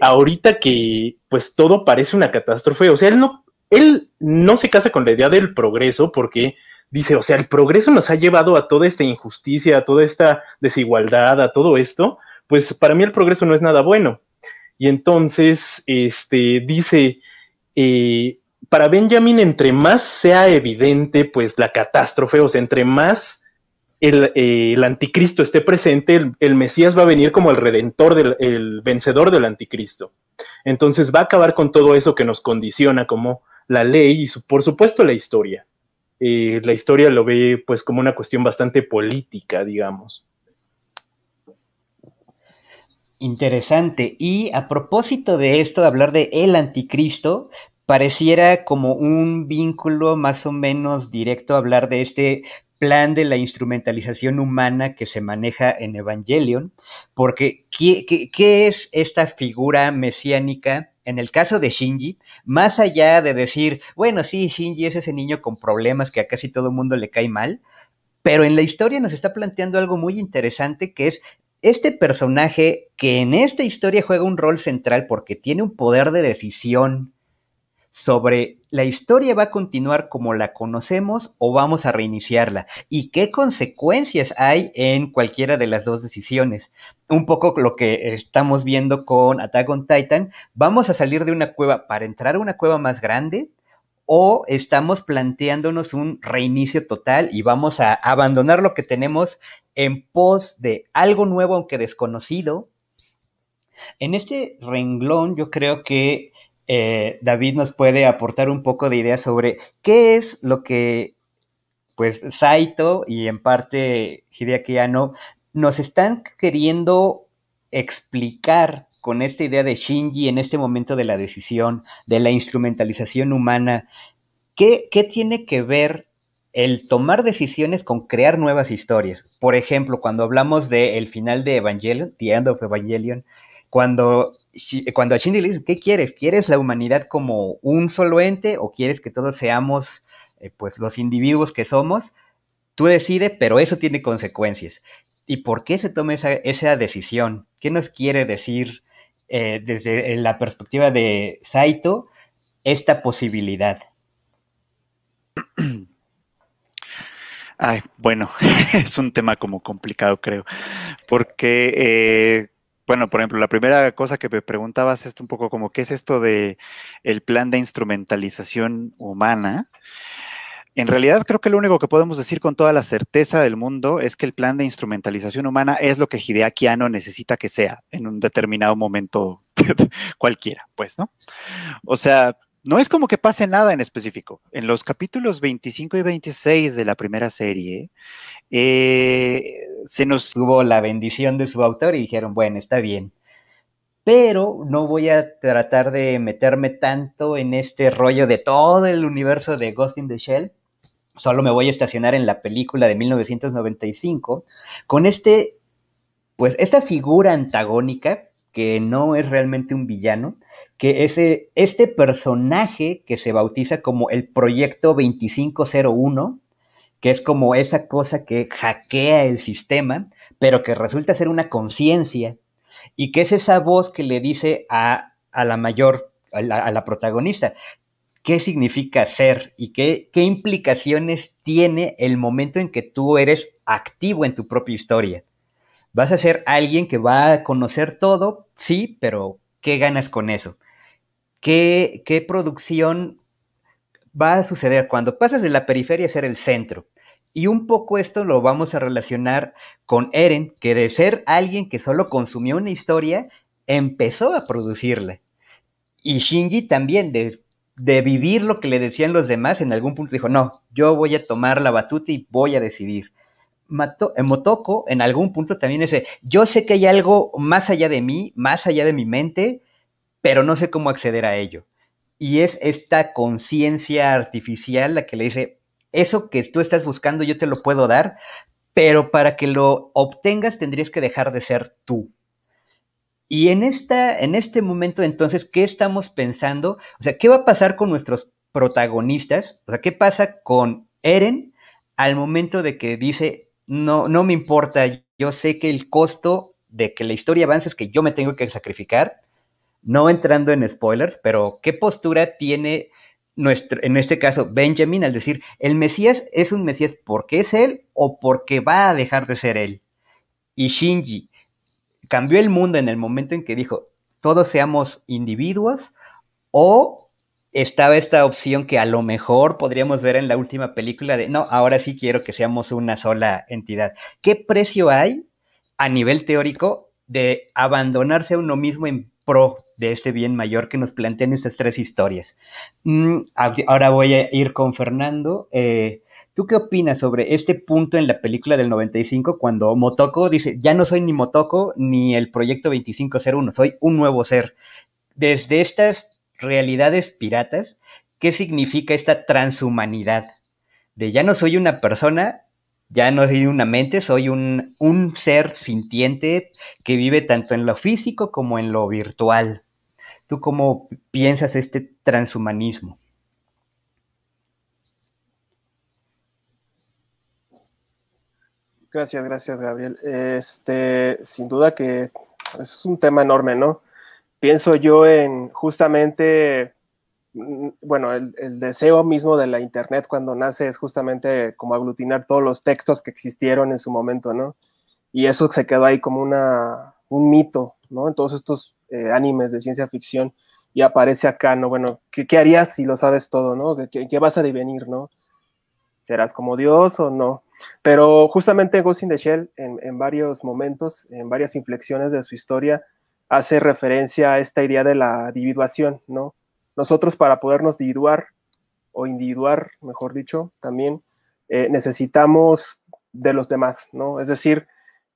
ahorita que pues todo parece una catástrofe, o sea, él no se casa con la idea del progreso porque dice, o sea, el progreso nos ha llevado a toda esta injusticia, a toda esta desigualdad, a todo esto, pues para mí el progreso no es nada bueno. Y entonces, dice, para Benjamin, entre más sea evidente, pues la catástrofe, o sea, entre más el anticristo esté presente, el Mesías va a venir como el redentor, el vencedor del anticristo. Entonces va a acabar con todo eso que nos condiciona, como la ley y por supuesto la historia. La historia lo ve pues como una cuestión bastante política, digamos. Interesante. Y a propósito de esto, de hablar de el anticristo, pareciera como un vínculo más o menos directo a hablar de este plan de la instrumentalización humana que se maneja en Evangelion, porque ¿qué es esta figura mesiánica? En el caso de Shinji, más allá de decir, bueno, sí, Shinji es ese niño con problemas que a casi todo el mundo le cae mal, pero en la historia nos está planteando algo muy interesante que es este personaje que en esta historia juega un rol central porque tiene un poder de decisión sobre la historia va a continuar como la conocemos o vamos a reiniciarla y qué consecuencias hay en cualquiera de las dos decisiones. Un poco lo que estamos viendo con Attack on Titan, vamos a salir de una cueva para entrar a una cueva más grande o estamos planteándonos un reinicio total y vamos a abandonar lo que tenemos en pos de algo nuevo aunque desconocido. En este renglón yo creo que David nos puede aportar un poco de ideas sobre qué es lo que pues Saito y en parte Hideaki Anno nos están queriendo explicar con esta idea de Shinji en este momento de la decisión, de la instrumentalización humana. ¿Qué tiene que ver el tomar decisiones con crear nuevas historias? Por ejemplo, cuando hablamos del final de Evangelion, The End of Evangelion, cuando a Shinji le dicen, ¿qué quieres? ¿Quieres la humanidad como un solo ente o quieres que todos seamos pues los individuos que somos? Tú decides, pero eso tiene consecuencias. ¿Y por qué se toma esa decisión? ¿Qué nos quiere decir desde la perspectiva de Saito esta posibilidad? Ay, bueno, es un tema como complicado, creo, porque, bueno, por ejemplo, la primera cosa que me preguntabas es un poco como, ¿qué es esto de el plan de instrumentalización humana? En realidad, creo que lo único que podemos decir con toda la certeza del mundo es que el plan de instrumentalización humana es lo que Hideaki Anno necesita que sea en un determinado momento cualquiera, pues, ¿no? O sea, no es como que pase nada en específico. En los capítulos 25 y 26 de la primera serie, se nos... Tuvo la bendición de su autor y dijeron, bueno, está bien. Pero no voy a tratar de meterme tanto en este rollo de todo el universo de Ghost in the Shell. Solo me voy a estacionar en la película de 1995 con pues esta figura antagónica que no es realmente un villano, que es este personaje que se bautiza como el Proyecto 2501, que es como esa cosa que hackea el sistema, pero que resulta ser una conciencia, y que es esa voz que le dice a la mayor, a la protagonista, qué significa ser y qué implicaciones tiene el momento en que tú eres activo en tu propia historia. Vas a ser alguien que va a conocer todo, sí, pero ¿qué ganas con eso? ¿Qué producción va a suceder cuando pasas de la periferia a ser el centro? Y un poco esto lo vamos a relacionar con Eren, que de ser alguien que solo consumió una historia, empezó a producirla. Y Shinji también, de vivir lo que le decían los demás, en algún punto dijo, no, yo voy a tomar la batuta y voy a decidir. Motoko, en algún punto también ese, yo sé que hay algo más allá de mí, más allá de mi mente, pero no sé cómo acceder a ello. Y es esta conciencia artificial la que le dice, eso que tú estás buscando yo te lo puedo dar, pero para que lo obtengas tendrías que dejar de ser tú. Y en este momento, entonces, ¿qué estamos pensando? O sea, ¿qué va a pasar con nuestros protagonistas? O sea, ¿qué pasa con Eren al momento de que dice, no, no me importa, yo sé que el costo de que la historia avance es que yo me tengo que sacrificar? No entrando en spoilers, pero ¿qué postura tiene en este caso, Benjamin, al decir, el Mesías es un Mesías porque es él o porque va a dejar de ser él? Y Shinji, ¿cambió el mundo en el momento en que dijo, todos seamos individuos? ¿O estaba esta opción que a lo mejor podríamos ver en la última película de, no, ahora sí quiero que seamos una sola entidad? ¿Qué precio hay a nivel teórico de abandonarse a uno mismo en pro de este bien mayor que nos plantean estas tres historias? Ahora voy a ir con Fernando. ¿Tú qué opinas sobre este punto en la película del 95 cuando Motoko dice, ya no soy ni Motoko ni el Proyecto 2501, soy un nuevo ser? Desde estas realidades piratas, ¿qué significa esta transhumanidad? De ya no soy una persona, ya no soy una mente, soy un ser sintiente que vive tanto en lo físico como en lo virtual. ¿Tú cómo piensas este transhumanismo? Gracias, Gabriel. Sin duda que es un tema enorme, ¿no? Pienso yo en justamente, bueno, el deseo mismo de la Internet cuando nace es justamente como aglutinar todos los textos que existieron en su momento, ¿no? Y eso se quedó ahí como un mito, ¿no? En todos estos animes de ciencia ficción y aparece acá, ¿no? Bueno, ¿qué harías si lo sabes todo, ¿no? ¿Qué vas a devenir, ¿no? ¿Serás como Dios o no? Pero justamente Ghost in the Shell, en varios momentos, en varias inflexiones de su historia, hace referencia a esta idea de la individuación, ¿no? Nosotros para podernos individuar, mejor dicho, también necesitamos de los demás, ¿no? Es decir,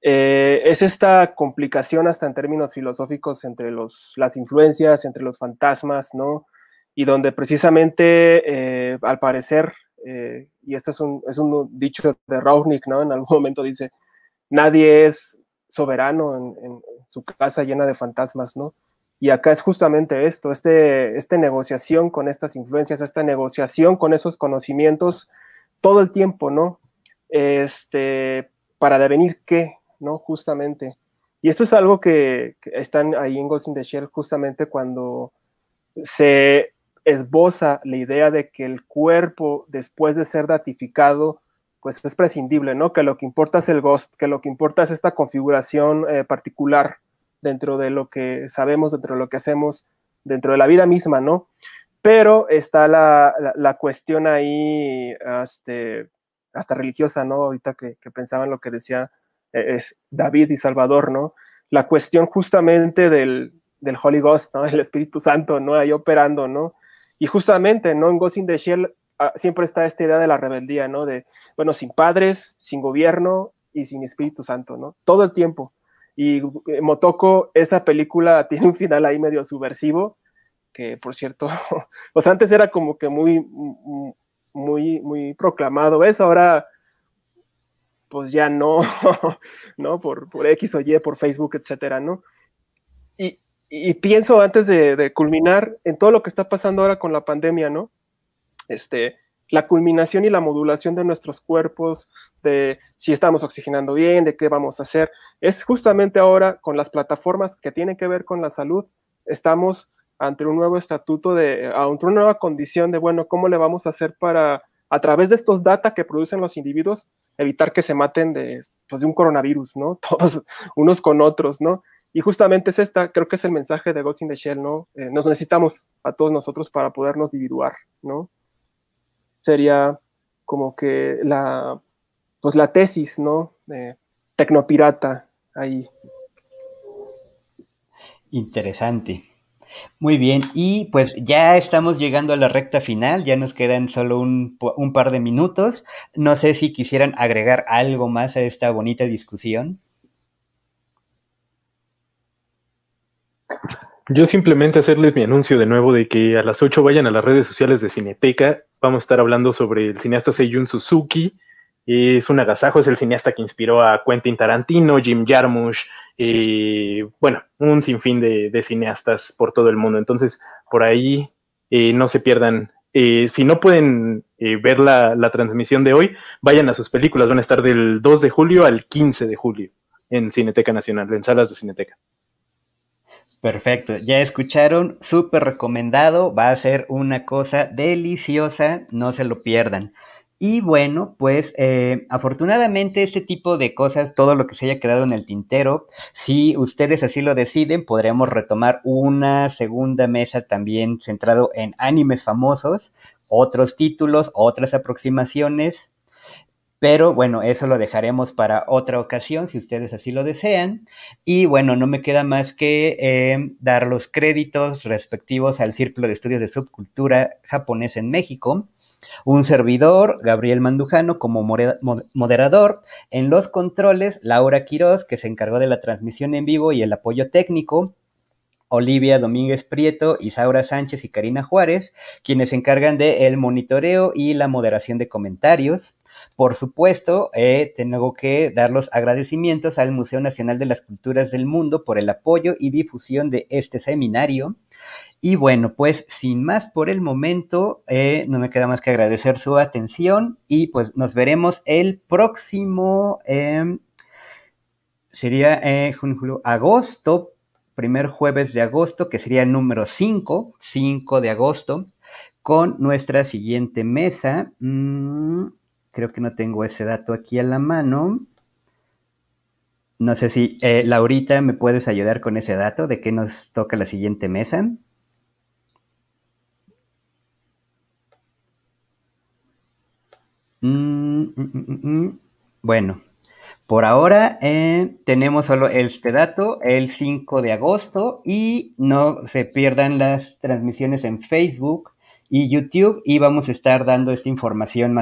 es esta complicación hasta en términos filosóficos entre las influencias, entre los fantasmas, ¿no? Y donde precisamente, al parecer, y esto es un dicho de Rownick, ¿no? En algún momento dice, nadie es soberano en su casa llena de fantasmas, ¿no? Y acá es justamente esto, esta negociación con estas influencias, esta negociación con esos conocimientos todo el tiempo, ¿no? Para devenir qué, ¿no? Justamente. Y esto es algo que están ahí en Ghost in the Shell justamente cuando se esboza la idea de que el cuerpo, después de ser datificado, pues es prescindible, ¿no? Que lo que importa es el ghost, que lo que importa es esta configuración particular dentro de lo que sabemos, dentro de lo que hacemos, dentro de la vida misma, ¿no? Pero está la cuestión ahí hasta religiosa, ¿no? Ahorita que pensaba en lo que decía es David y Salvador, ¿no? La cuestión justamente del Holy Ghost, ¿no? El Espíritu Santo, ¿no? Ahí operando, ¿no? Y justamente, ¿no? En Ghost in the Shell siempre está esta idea de la rebeldía, ¿no? De, bueno, sin padres, sin gobierno y sin Espíritu Santo, ¿no? Todo el tiempo. Y Motoko, esa película tiene un final ahí medio subversivo, que por cierto, pues antes era como que muy proclamado, ¿ves? Ahora, pues ya no, ¿no? Por X o Y, por Facebook, etcétera, ¿no? Y pienso antes de culminar en todo lo que está pasando ahora con la pandemia, ¿no? La culminación y la modulación de nuestros cuerpos, de si estamos oxigenando bien, de qué vamos a hacer, es justamente ahora con las plataformas que tienen que ver con la salud, estamos ante un nuevo estatuto, ante una nueva condición de, bueno, ¿cómo le vamos a hacer para, a través de estos data que producen los individuos, evitar que se maten de un coronavirus, ¿no? Todos unos con otros, ¿no? Y justamente es creo que es el mensaje de Ghost in the Shell, ¿no? Nos necesitamos a todos nosotros para podernos individuar, ¿no? Sería como que la tesis, ¿no? Tecnopirata ahí. Interesante. Muy bien, y pues ya estamos llegando a la recta final, ya nos quedan solo un par de minutos. No sé si quisieran agregar algo más a esta bonita discusión. Yo simplemente hacerles mi anuncio de nuevo de que a las 8 vayan a las redes sociales de Cineteca. Vamos a estar hablando sobre el cineasta Seiyun Suzuki. Es un agasajo, es el cineasta que inspiró a Quentin Tarantino, Jim Jarmusch, bueno, un sinfín de cineastas por todo el mundo. Entonces, por ahí no se pierdan. Si no pueden ver la transmisión de hoy, vayan a sus películas. Van a estar del 2 de julio al 15 de julio en Cineteca Nacional, en salas de Cineteca. Perfecto, ya escucharon, súper recomendado, va a ser una cosa deliciosa, no se lo pierdan. Y bueno, pues afortunadamente este tipo de cosas, todo lo que se haya quedado en el tintero, si ustedes así lo deciden, podremos retomar una segunda mesa también centrado en animes famosos, otros títulos, otras aproximaciones. Pero bueno, eso lo dejaremos para otra ocasión, si ustedes así lo desean. Y bueno, no me queda más que dar los créditos respectivos al Círculo de Estudios de Subcultura Japonesa en México. Un servidor, Gabriel Mandujano, como moderador. En los controles, Laura Quiroz, que se encargó de la transmisión en vivo y el apoyo técnico. Olivia Domínguez Prieto, Isaura Sánchez y Karina Juárez, quienes se encargan del monitoreo y la moderación de comentarios. Por supuesto, tengo que dar los agradecimientos al Museo Nacional de las Culturas del Mundo por el apoyo y difusión de este seminario. Y bueno, pues sin más por el momento, no me queda más que agradecer su atención y pues nos veremos el próximo, sería junio, julio, agosto, primer jueves de agosto, que sería el número 5 de agosto, con nuestra siguiente mesa. Creo que no tengo ese dato aquí a la mano. No sé si, Laurita, ¿me puedes ayudar con ese dato de qué nos toca la siguiente mesa? Bueno, por ahora tenemos solo este dato, el 5 de agosto, y no se pierdan las transmisiones en Facebook y YouTube, y vamos a estar dando esta información más